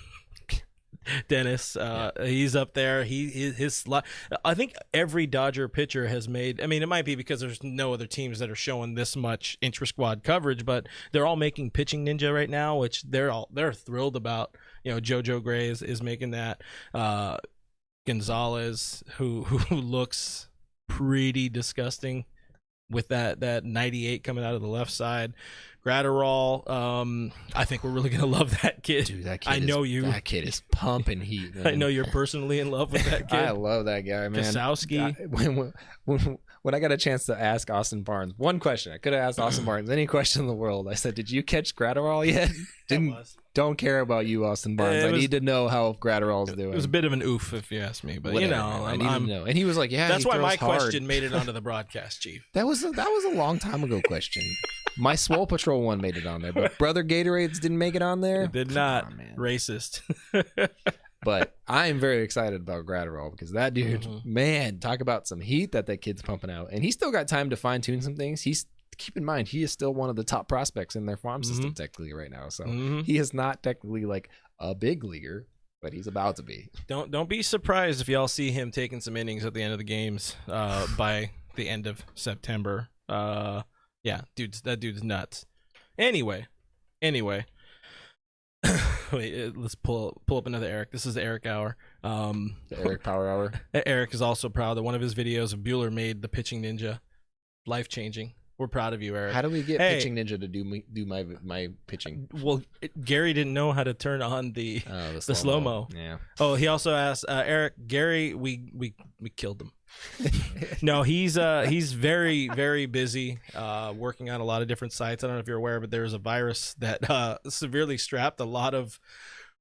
Dennis, he's up there. I think every Dodger pitcher has made. It might be because there's no other teams that are showing this much intra-squad coverage, but they're all making Pitching Ninja right now, which they're thrilled about. JoJo Gray is making that. Gonzalez, who looks pretty disgusting with that 98 coming out of the left side. Gratterall. I think we're really gonna love that kid. Dude, that kid that kid is pumping heat, man. I know you're personally in love with that kid. I love that guy, man. Kasowski. When I got a chance to ask Austin Barnes one question, I could have asked Austin Barnes any question in the world. I said, "Did you catch Gratterall yet?" Don't care about you, Austin Barnes. I need to know how Gratterall's doing. It was a bit of an oof, if you ask me, but Whatever, you know, I need to know. And he was like, "Yeah." That's why my hard. question made it onto the broadcast, Chief. That was a long time ago question. My Swole Patrol one made it on there, but Brother Gatorades didn't make it on there. It did not. Man. Racist. But I am very excited about Gratterall because that dude, man, talk about some heat that kid's pumping out. And he's still got time to fine tune some things. Keep in mind, he is still one of the top prospects in their farm system technically right now. So he is not technically like a big leaguer, but he's about to be. Don't be surprised if y'all see him taking some innings at the end of the games by the end of September. Yeah, that dude's nuts. Anyway. Wait, let's pull up another Eric. This is the Eric Hour. The Eric Power Hour. Eric is also proud that one of his videos of Bueller made the pitching ninja life-changing. We're proud of you, Eric. How do we get pitching ninja to do my pitching? Well, Gary didn't know how to turn on the slow-mo. Yeah. Oh, he also asked Eric, Gary, we killed him. No, he's very, very busy working on a lot of different sites. I don't know if you're aware, but there's a virus that severely strapped a lot of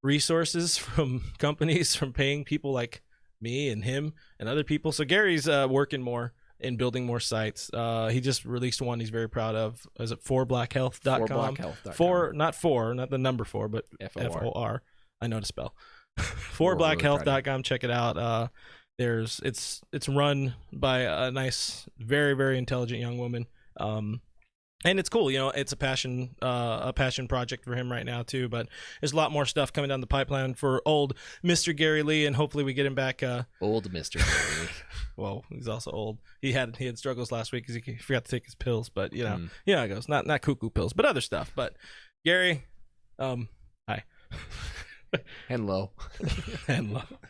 resources from companies from paying people like me and him and other people. So Gary's working more in building more sites. He just released one he's very proud of. Is it 4blackhealth.com? 4, not the number 4, but F-O-R. I know to spell. 4blackhealth.com. Check it out. It's run by a nice, very, very intelligent young woman. And it's cool, it's a passion project for him right now too, but there's a lot more stuff coming down the pipeline for old Mr. Gary Lee, and hopefully we get him back. Old Mr. Gary Lee. Well, he's also old. He had struggles last week because he forgot to take his pills, but you know how it goes. Not cuckoo pills, but other stuff. But Gary, hi. And low.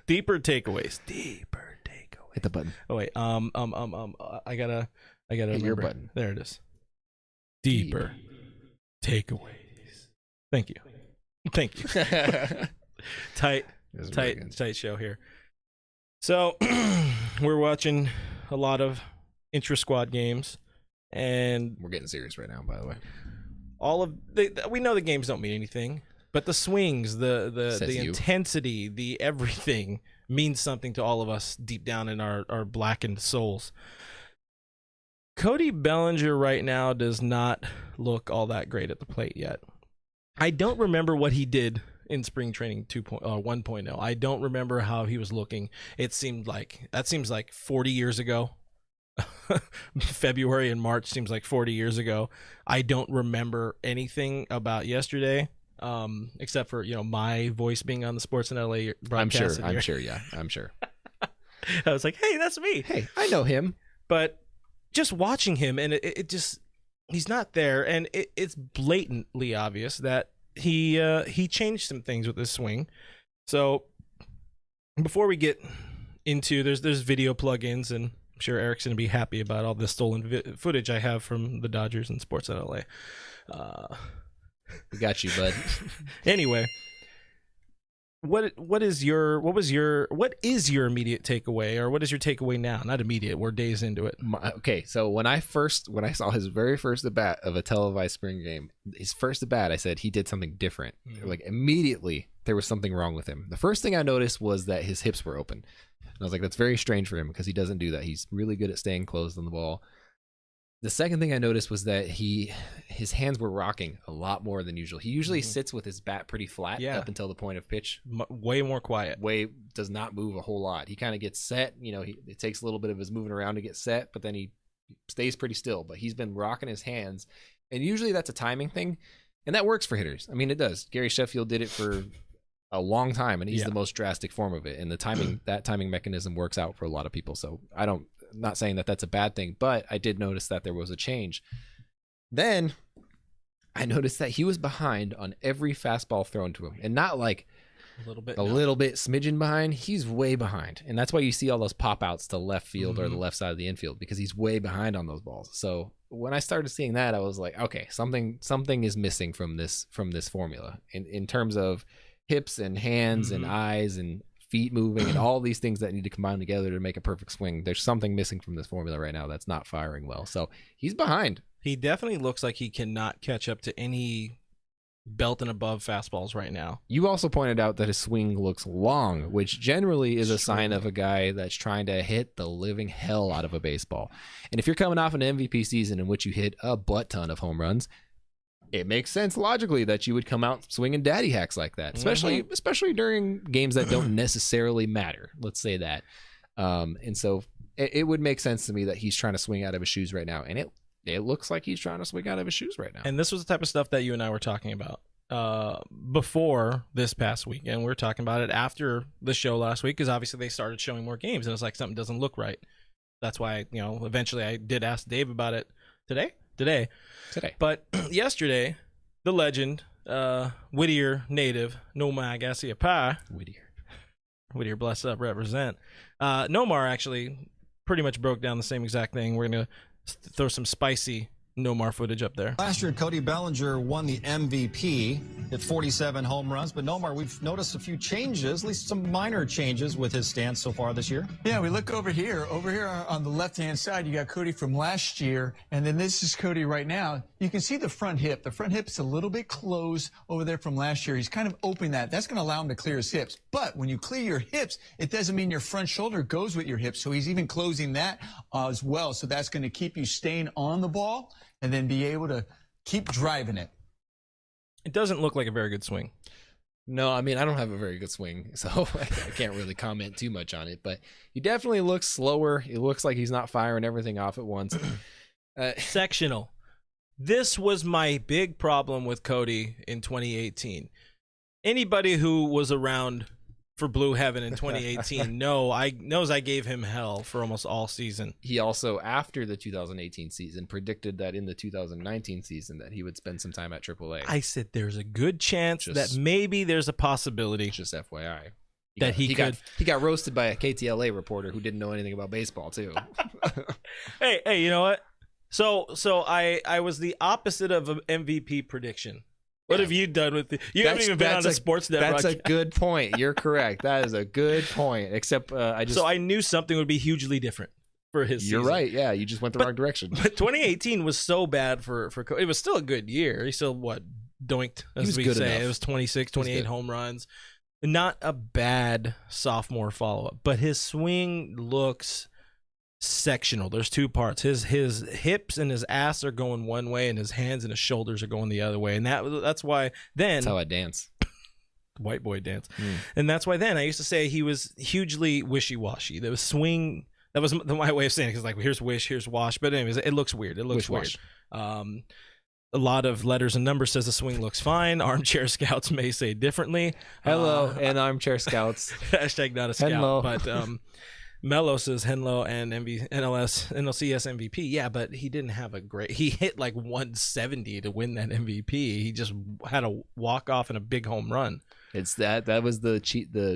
Deeper takeaways. Hit the button. Oh wait. I gotta hit your button. There it is. Deeper takeaways. Thank you. Tight show here. So we're watching a lot of intra-squad games, and we're getting serious right now, by the way. We know the games don't mean anything, but the swings, the intensity, the everything means something to all of us deep down in our blackened souls. Cody Bellinger right now does not look all that great at the plate yet. I don't remember what he did in spring training 1.0. I don't remember how he was looking. That seems like 40 years ago. February and March seems like 40 years ago. I don't remember anything about yesterday, except for my voice being on the Sports SNLA broadcast. I'm sure. I was like, hey, that's me. Hey, I know him. But just watching him, and it just, he's not there, and it's blatantly obvious that he changed some things with his swing. So before we get into, there's video plugins, and I'm sure Eric's gonna be happy about all the stolen footage I have from the Dodgers and Sports SNLA. We got you, bud. Anyway, what is your immediate takeaway, or what is your takeaway now? Not immediate, we're days into it. Okay, so when I saw his very first at bat of a televised spring game, his first at bat, I said he did something different. Like immediately there was something wrong with him. The first thing I noticed was that his hips were open. And I was like, that's very strange for him because he doesn't do that. He's really good at staying closed on the ball. The second thing I noticed was that his hands were rocking a lot more than usual. He usually sits with his bat pretty flat up until the point of pitch. Way more quiet. Does not move a whole lot. He kind of gets set. It takes a little bit of his moving around to get set, but then he stays pretty still. But he's been rocking his hands, and usually that's a timing thing, and that works for hitters. I mean, it does. Gary Sheffield did it for a long time, and he's the most drastic form of it. And the timing, that timing mechanism works out for a lot of people. So not saying that that's a bad thing, but I did notice that there was a change. Then I noticed that he was behind on every fastball thrown to him, and not like a little bit smidgen behind. He's way behind, and that's why you see all those pop outs to left field or the left side of the infield, because he's way behind on those balls. So when I started seeing that, I was like, okay, something is missing from this formula in terms of hips and hands and eyes and feet moving and all these things that need to combine together to make a perfect swing. There's something missing from this formula right now that's not firing well. So he's behind. He definitely looks like he cannot catch up to any belt and above fastballs right now. You also pointed out that his swing looks long, which generally is a sign of a guy that's trying to hit the living hell out of a baseball. And if you're coming off an MVP season in which you hit a butt ton of home runs, it makes sense logically that you would come out swinging daddy hacks like that, especially during games that don't necessarily matter. Let's say that. And so it would make sense to me that he's trying to swing out of his shoes right now. And it looks like he's trying to swing out of his shoes right now. And this was the type of stuff that you and I were talking about before this past weekend. We were talking about it after the show last week because obviously they started showing more games and it's like something doesn't look right. That's why, eventually I did ask Dave about it today. But yesterday, the legend, Whittier native, Nomar Garciaparra. Whittier, bless up, represent. Nomar actually pretty much broke down the same exact thing. We're going to throw some spicy Nomar footage up there. Last year, Cody Bellinger won the MVP, hit 47 home runs. But Nomar, we've noticed a few changes, at least some minor changes with his stance so far this year. Yeah, we look over here. Over here on the left-hand side, you got Cody from last year, and then this is Cody right now. You can see the front hip. The front hip's a little bit closed over there from last year. He's kind of opening that. That's going to allow him to clear his hips. But when you clear your hips, it doesn't mean your front shoulder goes with your hips. So he's even closing that as well. So that's going to keep you staying on the ball and then be able to keep driving it. It doesn't look like a very good swing. No, I mean, I don't have a very good swing, so I can't really comment too much on it. But he definitely looks slower. It looks like he's not firing everything off at once. Sectional. This was my big problem with Cody in 2018. Anybody who was around for Blue Heaven in 2018 knows I gave him hell for almost all season. He also, after the 2018 season, predicted that in the 2019 season that he would spend some time at AAA. I said there's a good chance that maybe there's a possibility. Just FYI. He got roasted by a KTLA reporter who didn't know anything about baseball too. Hey, you know what? So I was the opposite of an MVP prediction. What have you done with you haven't even been on a sports network. That's a good point. You're correct. That is a good point. Except I knew something would be hugely different for his season. You're right. Yeah, you just went the wrong direction. But 2018 was so bad for Cody. It was still a good year. He still doinked, as we say. It was 26, 28 home runs. Not a bad sophomore follow-up, but his swing looks sectional. There's two parts. His hips and his ass are going one way, and his hands and his shoulders are going the other way. And that's why then that's how I dance. White boy dance. And that's why then I used to say he was hugely wishy-washy. There was swing. That was my way of saying it, because like here's wish, here's wash. But anyways, it looks weird. It looks weird. A lot of letters and numbers says the swing looks fine. Armchair scouts may say differently. Hello, and armchair scouts. Hashtag not a scout. Hello. But Mello says Henlo and NLCS MVP. Yeah, but he didn't have he hit like 170 to win that MVP. He just had a walk off and a big home run. It's that was the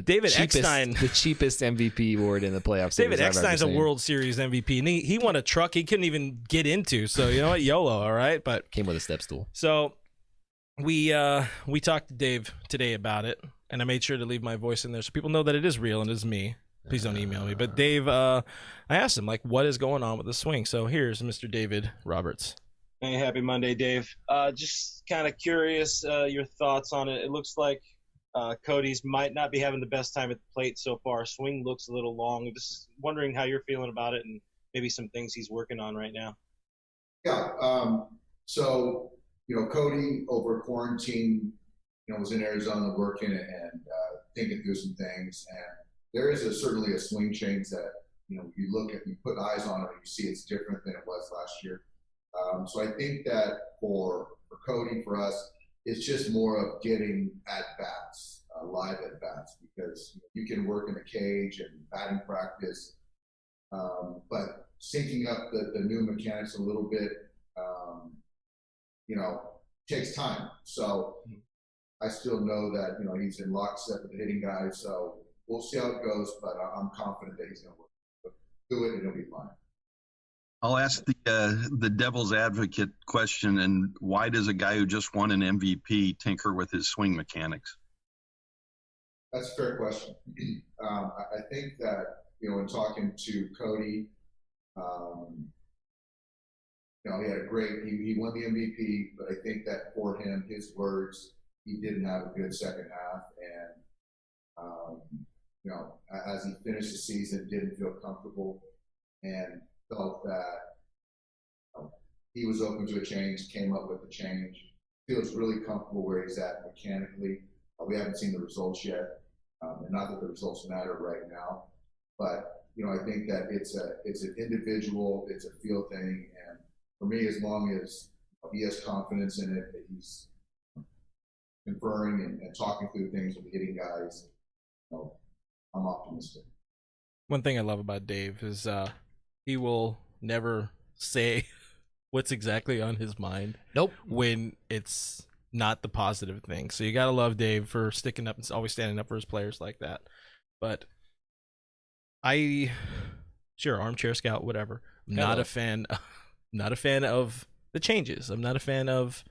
David Eckstein, the cheapest MVP award in the playoffs. David Eckstein's a World Series MVP, and he won a truck he couldn't even get into. So you know what, YOLO, all right. But came with a step stool. So we talked to Dave today about it, and I made sure to leave my voice in there so people know that it is real and it is me. Please don't email me. But Dave, I asked him, like, what is going on with the swing? So here's Mr. David Roberts. Hey, happy Monday, Dave. Just kind of curious your thoughts on it. It looks like Cody's might not be having the best time at the plate so far. Swing looks a little long. Just wondering how you're feeling about it and maybe some things he's working on right now. Yeah. So, Cody over quarantine, was in Arizona working and thinking through some things. And there is certainly a swing change that, you put eyes on it, you see it's different than it was last year. So I think that for Cody, for us, it's just more of getting at-bats, live at-bats, because you can work in a cage and batting practice, but syncing up the new mechanics a little bit, takes time. So I still know that, he's in lockstep with the hitting guys, so we'll see how it goes, but I'm confident that he's going to work through it and it'll be fine. I'll ask the devil's advocate question. And why does a guy who just won an MVP tinker with his swing mechanics? That's a fair question. I think that, in talking to Cody, he had he won the MVP, but I think that for him, his words, he didn't have a good second half. And, as he finished the season, didn't feel comfortable and felt that he was open to a change, came up with a change, feels really comfortable where he's at mechanically. We haven't seen the results yet, and not that the results matter right now, but I think that it's an individual, it's a feel thing, and for me, as long as he has confidence in it, that he's conferring and talking through things with the hitting guys, I'm optimistic. One thing I love about Dave is he will never say what's exactly on his mind. Nope. When it's not the positive thing. So you got to love Dave for sticking up and always standing up for his players like that. But sure, armchair scout, whatever. I'm not a fan of the changes. I'm not a fan of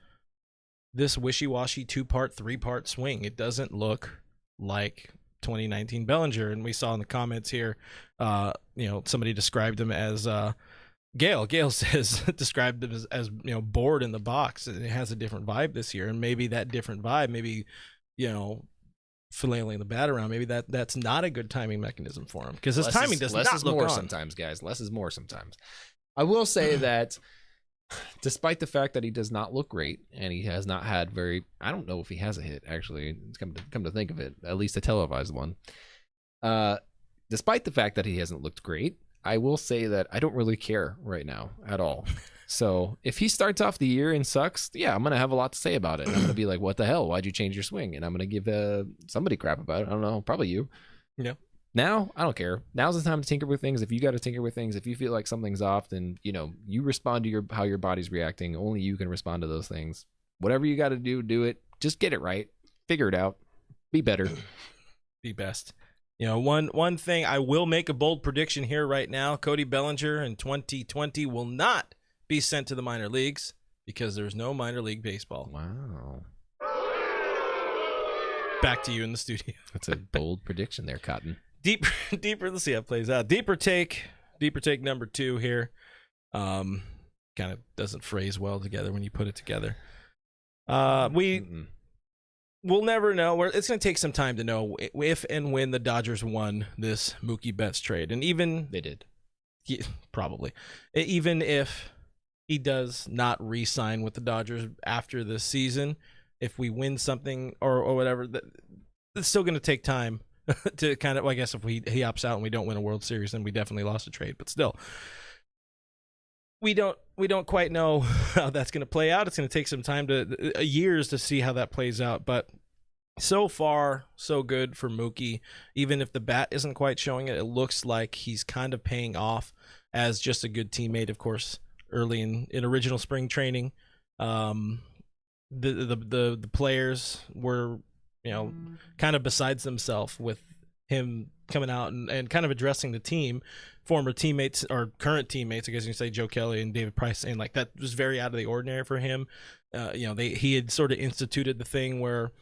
this wishy-washy 2-part, 3-part swing. It doesn't look like 2019 Bellinger. And we saw in the comments here, somebody described him as Gail says described him as bored in the box. And it has a different vibe this year. And maybe that different vibe, flailing the bat around, maybe that's not a good timing mechanism for him, because his timing does not look on. Sometimes, guys. Less is more sometimes. I will say that despite the fact that he does not look great and he has not had I don't know if he has a hit, actually. It's come to think of it, at least a televised one. Despite the fact that he hasn't looked great, I will say that I don't really care right now at all. So if he starts off the year and sucks, yeah, I'm going to have a lot to say about it. I'm going to be like, what the hell? Why'd you change your swing? And I'm going to give somebody crap about it. I don't know, probably you. Yeah. Now, I don't care. Now's the time to tinker with things. If you got to tinker with things, if you feel like something's off, then, you respond to how your body's reacting. Only you can respond to those things. Whatever you got to do it. Just get it right. Figure it out. Be better. Be best. One thing, I will make a bold prediction here right now. Cody Bellinger in 2020 will not be sent to the minor leagues because there's no minor league baseball. Wow. Back to you in the studio. That's a bold prediction there, Cotton. Deeper, let's see how it plays out. Deeper take number 2 here. Kind of doesn't phrase well together when you put it together. We'll never know. It's going to take some time to know if and when the Dodgers won this Mookie Betts trade. And even they did. Probably. Even if he does not re-sign with the Dodgers after this season, if we win something or whatever, it's still going to take time to kind of, I guess if he opts out and we don't win a World Series, then we definitely lost a trade. But still, we don't quite know how that's going to play out. It's going to take some time years to see how that plays out. But so far, so good for Mookie. Even if the bat isn't quite showing it, it looks like he's kind of paying off as just a good teammate. Of course, early in original spring training, the players were kind of besides themselves with him coming out and kind of addressing the team, former teammates or current teammates, I guess you can say, Joe Kelly and David Price, saying like that was very out of the ordinary for him. He had sort of instituted the thing where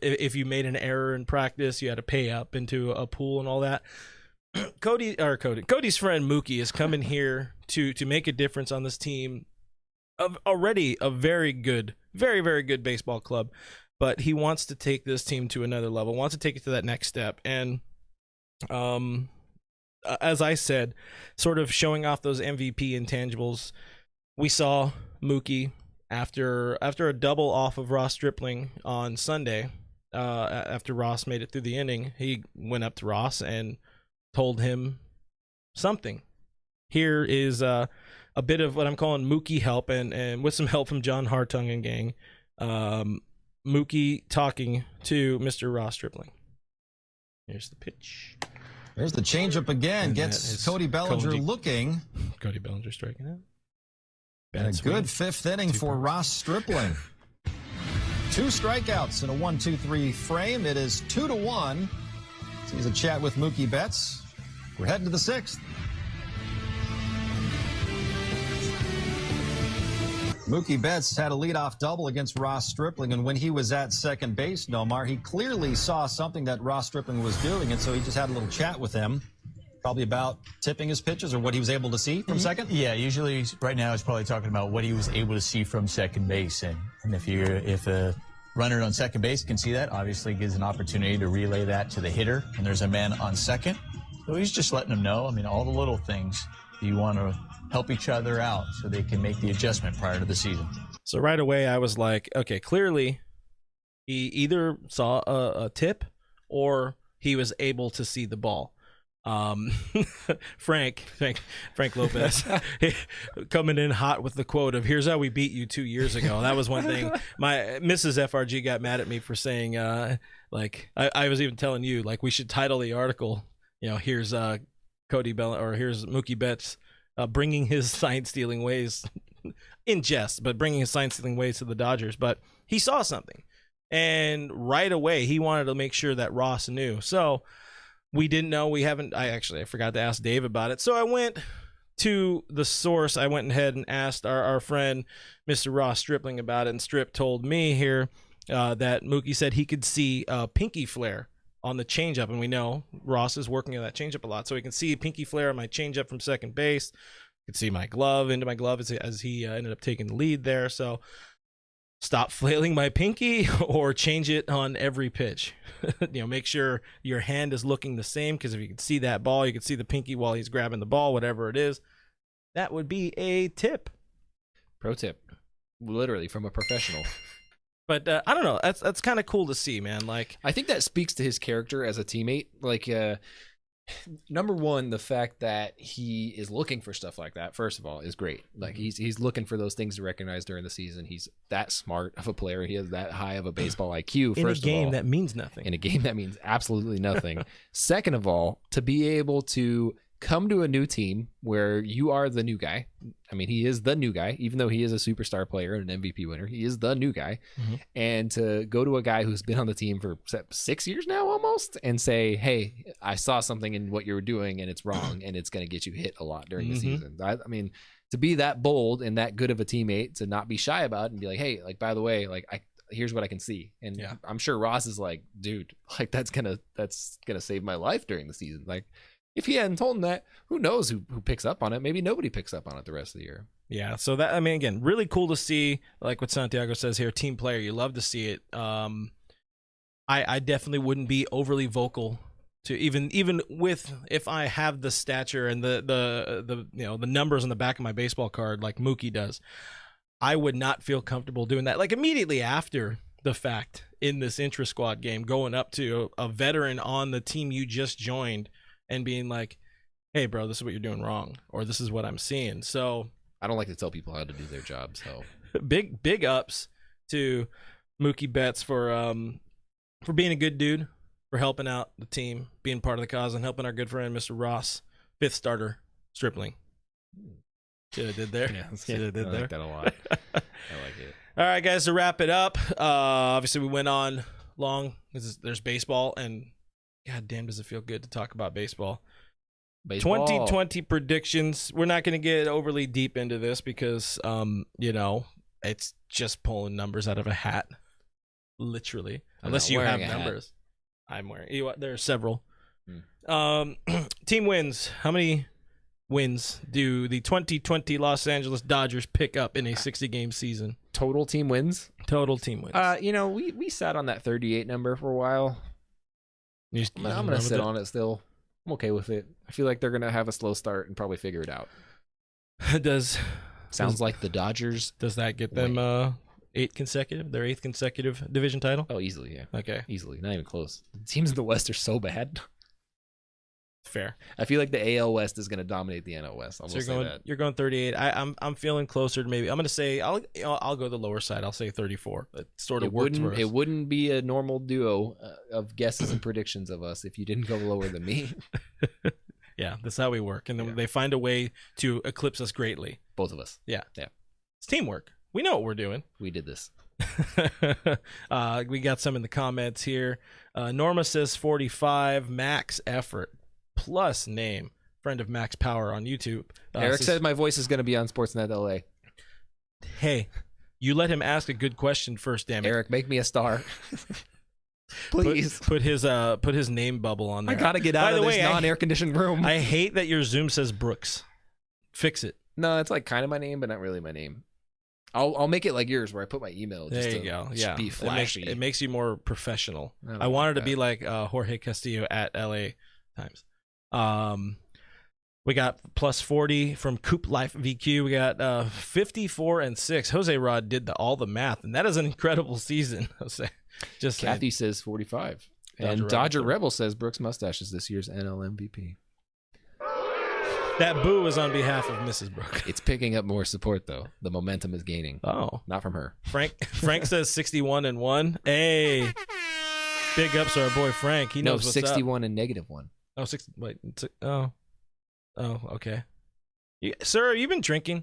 if you made an error in practice, you had to pay up into a pool and all that. Cody's friend Mookie is coming here to make a difference on this team of already a very good, very, very good baseball club. But he wants to take this team to another level, wants to take it to that next step. And as I said, sort of showing off those MVP intangibles, we saw Mookie after a double off of Ross Stripling on Sunday, after Ross made it through the inning, he went up to Ross and told him something. Here is a bit of what I'm calling Mookie help, and with some help from John Hartung and gang. Mookie talking to Mr. Ross Stripling. Here's the pitch. There's the changeup again. And gets Cody Bellinger looking. Cody Bellinger striking out. And a good fifth inning for Ross Stripling. 2 strikeouts in a 1-2-3 frame. It is 2-1. He's a chat with Mookie Betts. We're heading to the 6th. Mookie Betts had a leadoff double against Ross Stripling, and when he was at second base, Nomar, he clearly saw something that Ross Stripling was doing, and so he just had a little chat with him, probably about tipping his pitches or what he was able to see from second. Yeah, usually right now he's probably talking about what he was able to see from second base, and if a runner on second base can see that, obviously gives an opportunity to relay that to the hitter, and there's a man on second. So he's just letting them know. I mean, all the little things you want to help each other out so they can make the adjustment prior to the season. So right away I was like, okay, clearly he either saw a tip or he was able to see the ball. Frank Lopez coming in hot with the quote of "Here's how we beat you 2 years ago." That was one thing. My Mrs. FRG got mad at me for saying, like I was even telling you, like we should title the article, here's Cody Bellinger, or here's Mookie Betts bringing his sign-stealing ways, in jest, but bringing his sign-stealing ways to the Dodgers. But he saw something, and right away he wanted to make sure that Ross knew. So we didn't know. I forgot to ask Dave about it. So I went to the source. I went ahead and asked our friend, Mr. Ross Stripling, about it, and Strip told me here that Mookie said he could see pinky flare on the changeup, and we know Ross is working on that changeup a lot, so he can see pinky flare on my changeup from second base. You can see my glove as he ended up taking the lead there. So stop flailing my pinky or change it on every pitch. Make sure your hand is looking the same, because if you can see that ball, you can see the pinky while he's grabbing the ball, whatever it is. That would be a tip. Pro tip, literally from a professional. But I don't know. That's kind of cool to see, man. Like, I think that speaks to his character as a teammate. Like, number one, the fact that he is looking for stuff like that, first of all, is great. Like, he's looking for those things to recognize during the season. He's that smart of a player. He has that high of a baseball IQ. In a game that means nothing. In a game that means absolutely nothing. Second of all, to be able to come to a new team where you are the new guy. I mean, he is the new guy, even though he is a superstar player and an MVP winner. He is the new guy. Mm-hmm. And to go to a guy who's been on the team for 6 years now almost and say, hey, I saw something in what you were doing and it's wrong and it's going to get you hit a lot during the season. I mean, to be that bold and that good of a teammate, to not be shy about it and be like, hey, like, by the way, like, here's what I can see. And yeah. I'm sure Ross is like, dude, like that's gonna save my life during the season. Like, if he hadn't told him that, who knows who picks up on it? Maybe nobody picks up on it the rest of the year. Yeah, so that, I mean, again, really cool to see. Like what Santiago says here, team player, you love to see it. I definitely wouldn't be overly vocal to even with, if I have the stature and the numbers on the back of my baseball card like Mookie does, I would not feel comfortable doing that. Like immediately after the fact in this intra-squad game, going up to a veteran on the team you just joined and being like, hey, bro, this is what you're doing wrong, or this is what I'm seeing. So I don't like to tell people how to do their job. So big ups to Mookie Betts for being a good dude, for helping out the team, being part of the cause, and helping our good friend Mr. Ross, fifth starter, Stripling. Should have did there. Yeah, should have did I there. like that a lot. I like it. All right, guys, to wrap it up, obviously we went on long. There's baseball, and God damn, does it feel good to talk about baseball. 2020 predictions. We're not going to get overly deep into this because, it's just pulling numbers out of a hat, literally. Unless you have numbers. I'm wearing. There are several. Team wins. How many wins do the 2020 Los Angeles Dodgers pick up in a 60-game season? Total team wins? Total team wins. We sat on that 38 number for a while. I'm going to sit on it still. I'm okay with it. I feel like they're going to have a slow start and probably figure it out. Sounds like the Dodgers. Does that get them their 8th consecutive division title? Oh, easily, yeah. Okay. Easily. Not even close. The teams in the West are so bad. Fair. I feel like the AL West is going to dominate the NL West. You're going 38. I'm feeling closer to maybe. I'm going to say I'll go the lower side. I'll say 34. It sort of worked for us. It wouldn't be a normal duo of guesses and predictions of us if you didn't go lower than me. Yeah, that's how we work, and then they find a way to eclipse us greatly. Both of us. Yeah. It's teamwork. We know what we're doing. We did this. We got some in the comments here. Norma says 45. Max effort. Plus name, friend of Max Power on YouTube. Eric said my voice is going to be on Sportsnet LA. Hey, you let him ask a good question first, damn it. Eric, make me a star. Please. Put his name bubble on there. I gotta get out of this non-air conditioned room. I hate that your Zoom says Brooks. Fix it. No, it's like kind of my name, but not really my name. I'll make it like yours, where I put my email. Just there you go. Yeah, be flashy. It makes you more professional. I wanted to be like Jorge Castillo at LA Times. We got plus 40 from Coop Life VQ. We got 54 and 6. Jose Rod did all the math, and that is an incredible season. Jose, just Kathy says 45, and Dodger Rebel says Brooks' mustache is this year's NL MVP. That boo is on behalf of Mrs. Brooke. It's picking up more support though. The momentum is gaining. Oh, not from her. Frank says 61 and 1. Hey, big ups to our boy Frank. He knows what's 61 and -1. Oh, 60. Wait. Oh, okay. Sir, have you been drinking?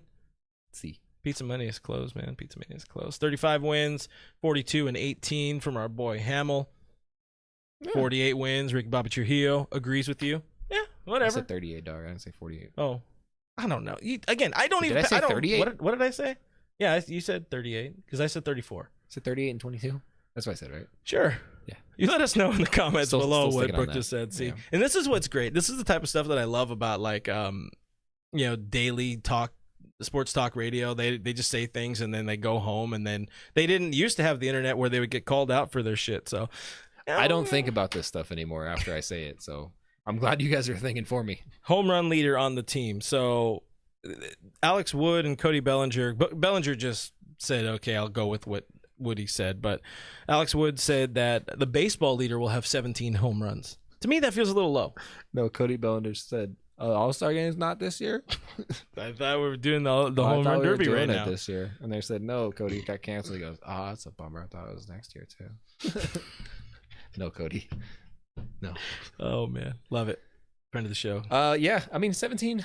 Let's see. Pizza Money is closed, man. Pizza Money is closed. 35 wins, 42 and 18 from our boy Hamill. 48 wins. Rick Bobby Trujillo agrees with you. Yeah, whatever. I said 38, dog. I didn't say 48. Oh, I don't know. I don't even. Did I say 38? What did I say? Yeah, you said 38 because I said 34. I said 38 and 22. That's what I said, right? Sure. Yeah. You let us know in the comments below still what Brooke just said. See, and this is what's great. This is the type of stuff that I love about like daily talk, sports talk radio. They just say things and then they go home, and then they didn't used to have the internet where they would get called out for their shit. So I don't think about this stuff anymore after I say it. So I'm glad you guys are thinking for me. Home run leader on the team. So Alex Wood and Cody Bellinger. Bellinger just said, okay, I'll go with what Woody said. But Alex Wood said that the baseball leader will have 17 home runs. To me, that feels a little low. No, Cody Bellinger said, All-Star Game's not this year? I thought we were doing the home run derby right now. This year. And they said, no, Cody, it got canceled. He goes, that's a bummer. I thought it was next year, too. No, Cody. No. Oh, man. Love it. Friend of the show. Yeah, I mean, 17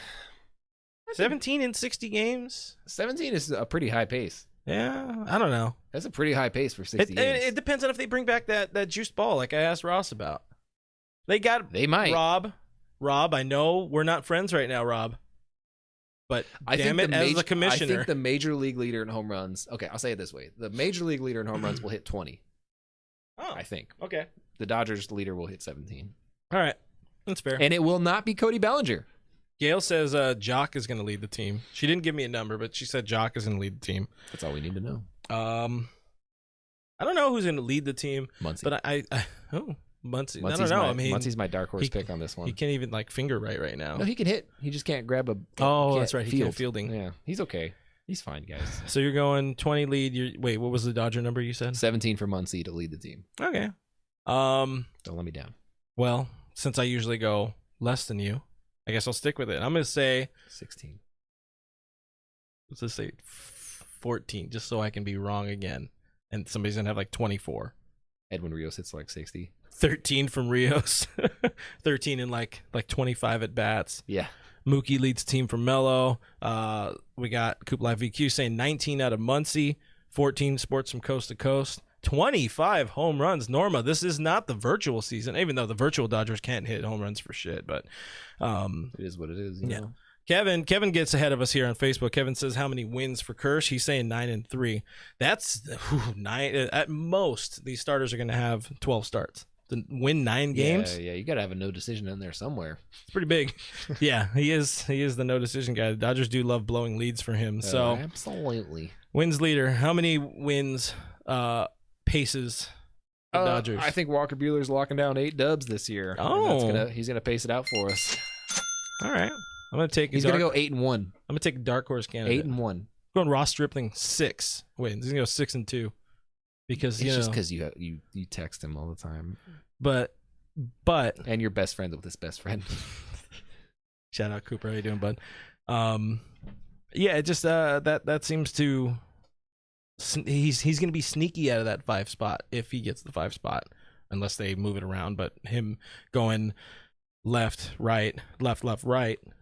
in 60 games? 17 is a pretty high pace. Yeah, I don't know. That's a pretty high pace for 60 games. It depends on if they bring back that juiced ball like I asked Ross about. They might. Rob, I know we're not friends right now, Rob. But damn it, as the commissioner. I think the major league leader in home runs, okay, I'll say it this way. The major league leader in home runs will hit 20. Oh, I think. Okay. The Dodgers leader will hit 17. All right. That's fair. And it will not be Cody Bellinger. Gail says Joc is going to lead the team. She didn't give me a number, but she said Joc is going to lead the team. That's all we need to know. I don't know who's going to lead the team. Muncy. But Muncy. I don't know. I mean, Muncy's my dark horse pick on this one. He can't even finger right now. No, he can hit. He just can't grab a. That's right. He can't fielding. Yeah, he's okay. He's fine, guys. So you're going 20 lead. Wait, what was the Dodger number you said? 17 for Muncy to lead the team. Okay. Don't let me down. Well, since I usually go less than you, I guess I'll stick with it. I'm going to say 16. Let's just say 14, just so I can be wrong again. And somebody's going to have 24. Edwin Rios hits 60. 13 from Rios. 13 in 25 at bats. Yeah. Mookie leads team from Mello. We got Coop Live VQ saying 19 out of Muncy. 14 sports from coast to coast. 25 home runs. Norma, this is not the virtual season, even though the virtual Dodgers can't hit home runs for shit. But it is what it is. You know? Kevin gets ahead of us here on Facebook. Kevin says how many wins for Kirsch? He's saying 9 and 3. That's 9 at most. These starters are going to have 12 starts to win 9 games. Yeah. You got to have a no decision in there somewhere. It's pretty big. Yeah, he is the no decision guy. The Dodgers do love blowing leads for him. So absolutely. Wins leader. How many wins? Paces the Dodgers. I think Walker Buehler's locking down 8 dubs this year. Oh, he's gonna pace it out for us. All right, I'm gonna take. He's gonna go 8 and 1. I'm gonna take a dark horse candidate. 8 and 1. Going Ross Stripling 6 wins. He's gonna go 6 and 2 because it's just because you text him all the time. But and you're best friends with his best friend. Shout out Cooper. How you doing, bud? Yeah, it just that seems to. He's going to be sneaky out of that 5 spot if he gets the 5 spot, unless they move it around. But him going left, right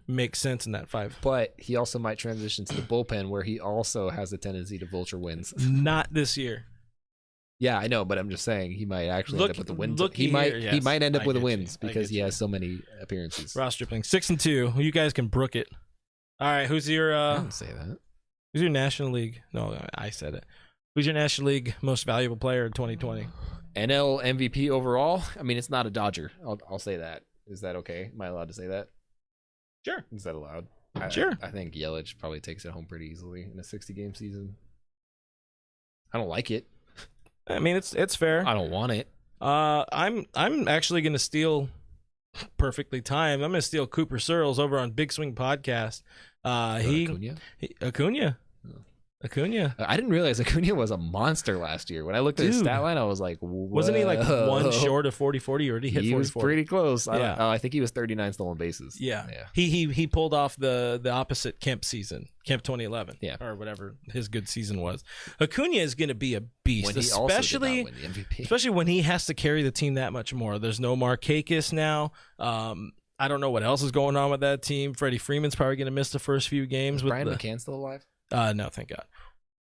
makes sense in that 5. But he also might transition to the bullpen, where he also has a tendency to vulture wins. Not this year. Yeah, I know, but I'm just saying he might actually end up with the wins. He might end up with the wins because he has so many appearances. Ross Stripling 6 and 2. You guys can brook it. All right, who's your? I didn't say that. Who's your National League? No, I said it. Who's your National League most valuable player in 2020? NL MVP overall? I mean, it's not a Dodger. I'll say that. Is that okay? Am I allowed to say that? Sure. Is that allowed? Sure. I think Yelich probably takes it home pretty easily in a 60-game season. I don't like it. I mean, it's fair. I don't want it. I'm actually going to steal perfectly timed. I'm going to steal Cooper Searles over on Big Swing Podcast. Acuna. Acuna. I didn't realize Acuna was a monster last year. When I looked at his stat line, I was like, whoa. Wasn't he like one short of 40-40, or did he hit 40-40? He was pretty close. Yeah. I think he was 39 stolen bases. Yeah. He pulled off the opposite Kemp season, Kemp 2011, or whatever his good season was. Acuna is going to be a beast, especially win the MVP. Especially when he has to carry the team that much more. There's no Markakis now. I don't know what else is going on with that team. Freddie Freeman's probably going to miss the first few games. Is Brian McCann still alive? No, thank God.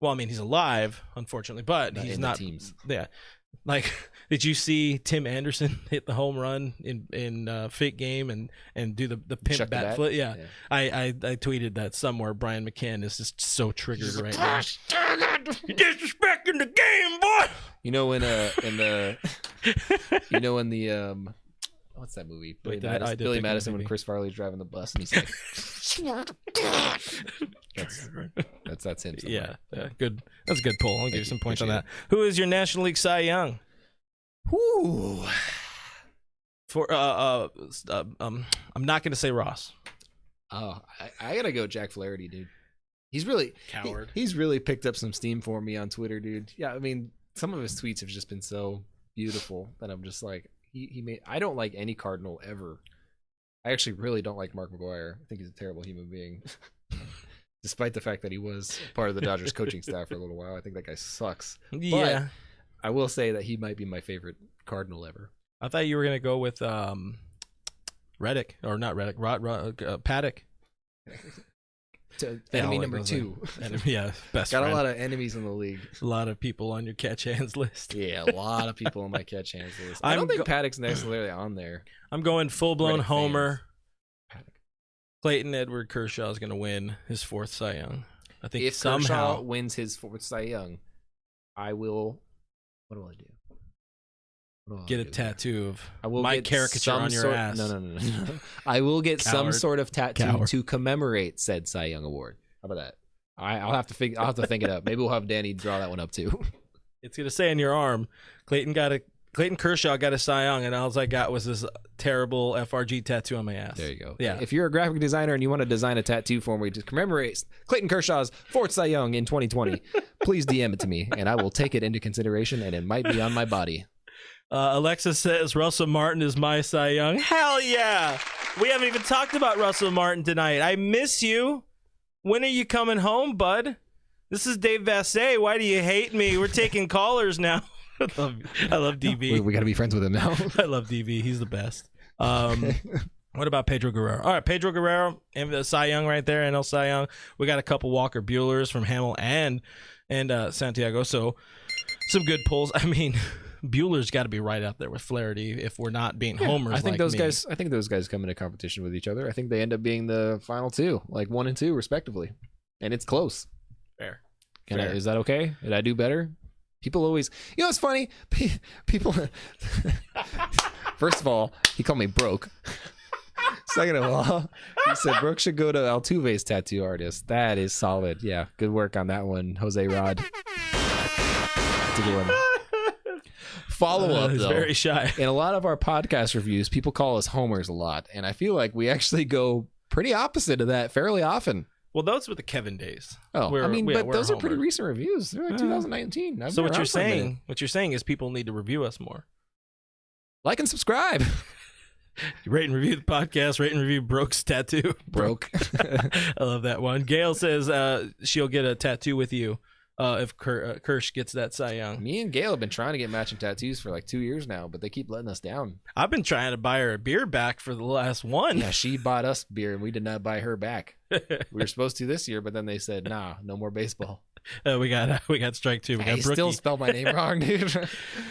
Well, I mean, he's alive, unfortunately, but he's not. Teams. Yeah, like, did you see Tim Anderson hit the home run in fake game and do the pimp bat flip? Yeah. I tweeted that somewhere. Brian McCann is just so triggered right now. You're disrespecting the game, boy. You know when what's that movie? Billy Madison when Chris Farley's driving the bus and he's like, that's him. Yeah, good. That's a good pull. I'll give you some points on that. Who is your National League Cy Young? Whoo. For I'm not gonna say Ross. Oh, I gotta go Jack Flaherty, dude. He's really coward. He's really picked up some steam for me on Twitter, dude. Yeah, I mean, some of his tweets have just been so beautiful that I'm just like, I don't like any Cardinal ever. I actually really don't like Mark McGwire. I think he's a terrible human being. Despite the fact that he was part of the Dodgers coaching staff for a little while. I think that guy sucks. Yeah. But I will say that he might be my favorite Cardinal ever. I thought you were going to go with Reddick. Or not Reddick. Paddock. Enemy number 2. Yeah, best Got friend. a lot of enemies in the league. A lot of people on your catch hands list. Yeah, a lot of people on my catch hands list. I don't think Paddock's necessarily on there. I'm going full-blown Reddick homer. Paddock. Clayton Edward Kershaw is going to win his 4th Cy Young. I think if somehow Kershaw wins his 4th Cy Young, I will. What do I do? Get a tattoo of my caricature on your ass. No. I will get some sort of tattoo to commemorate said Cy Young award. How about that? I'll have to think it up. Maybe we'll have Danny draw that one up too. It's gonna say on your arm, Clayton Kershaw got a Cy Young, and all I got was this terrible FRG tattoo on my ass. There you go. Yeah. If you're a graphic designer and you want to design a tattoo for me to commemorate Clayton Kershaw's 4th Cy Young in 2020, please DM it to me, and I will take it into consideration, and it might be on my body. Alexa says Russell Martin is my Cy Young. Hell yeah! We haven't even talked about Russell Martin tonight. I miss you. When are you coming home, bud? This is Dave Vassay. Why do you hate me? We're taking callers now. I love DB. We got to be friends with him now. I love DB. He's the best. What about Pedro Guerrero? All right, Pedro Guerrero and Cy Young right there, NL Cy Young. We got a couple Walker Buehlers from Hamill and Santiago. So some good pulls. I mean, Bueller's got to be right out there with Flaherty if we're not being homers. I think like those guys come into competition with each other. I think they end up being the final 2, like 1 and 2 respectively, and it's close. Fair. Is that okay? Did I do better? People always, it's funny. People. First of all, he called me broke. Second of all, he said Brooke should go to Altuve's tattoo artist. That is solid. Yeah, good work on that one, Jose Rod. That's a good one. Follow up, though. Very shy. In a lot of our podcast reviews, people call us homers a lot, and I feel like we actually go pretty opposite of that fairly often. Well, those were the Kevin days. Oh, but those are pretty recent reviews. They're like 2019. So what you're saying is people need to review us more. Like and subscribe. Rate and review the podcast. Rate and review Brooke's tattoo. Broke. I love that one. Gail says she'll get a tattoo with you if Kirsch gets that Cy Young. Me and Gail have been trying to get matching tattoos for like 2 years now, but they keep letting us down. I've been trying to buy her a beer back for the last one. Yeah, she bought us beer and we did not buy her back. We were supposed to this year, but then they said, nah, no more baseball. We got strike 2. We got Brookie. Still spelled my name wrong, dude.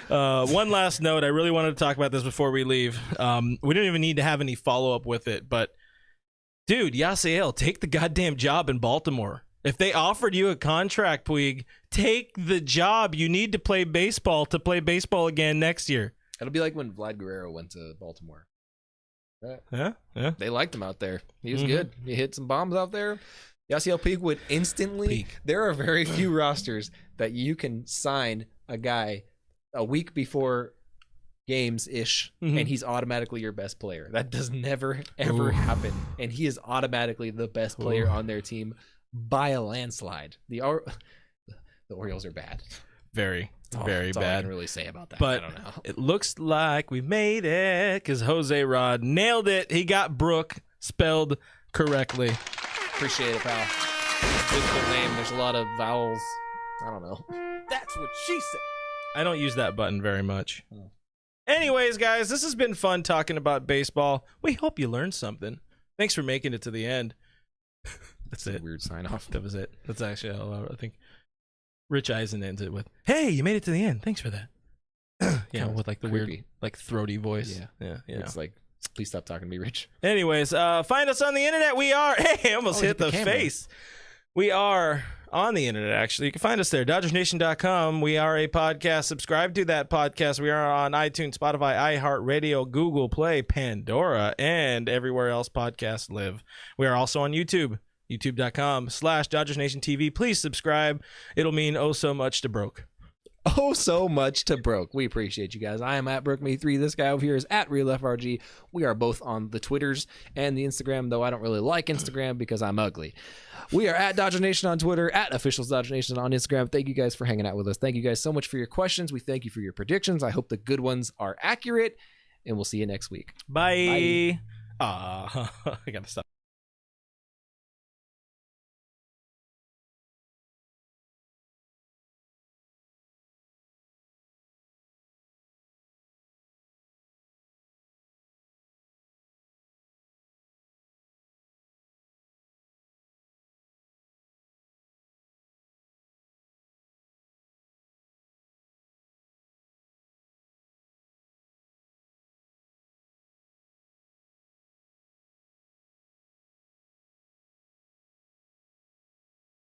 One last note. I really wanted to talk about this before we leave. We didn't even need to have any follow-up with it, but dude, Yasiel, take the goddamn job in Baltimore. If they offered you a contract, Puig, take the job. You need to play baseball again next year. It'll be like when Vlad Guerrero went to Baltimore. Yeah. They liked him out there. He was good. He hit some bombs out there. Yasiel Puig would instantly. There are very few rosters that you can sign a guy a week before games-ish, and he's automatically your best player. That does never, ever happen. And he is automatically the best player on their team by a landslide. The Orioles are bad. Very That's bad. all I can really say about that. But I don't know. It looks like we made it because Jose Rod nailed it. He got Brook spelled correctly. Appreciate it, pal. Difficult name. There's a lot of vowels. I don't know. That's what she said. I don't use that button very much. Anyways, guys, this has been fun talking about baseball. We hope you learned something. Thanks for making it to the end. That's it. Weird sign off. That was it. That's actually all I think. Rich Eisen ends it with, "Hey, you made it to the end. Thanks for that." Yeah, with like the creepy. Weird, like throaty voice. Yeah. It's like, please stop talking to me, Rich. Anyways, find us on the internet. We are. Hey, I almost hit the face. We are on the internet, actually. You can find us there, DodgersNation.com. We are a podcast. Subscribe to that podcast. We are on iTunes, Spotify, iHeartRadio, Google Play, Pandora, and everywhere else podcasts live. We are also on YouTube, youtube.com/DodgersNationTV. Please subscribe. It'll mean oh so much to Broke. Oh, so much to Broke. We appreciate you guys. I am at BrokeMe3. This guy over here is at RealFRG. We are both on the Twitters and the Instagram, though I don't really like Instagram because I'm ugly. We are at Dodger Nation on Twitter, at Officials Dodger Nation on Instagram. Thank you guys for hanging out with us. Thank you guys so much for your questions. We thank you for your predictions. I hope the good ones are accurate, and we'll see you next week. Bye. I gotta stop.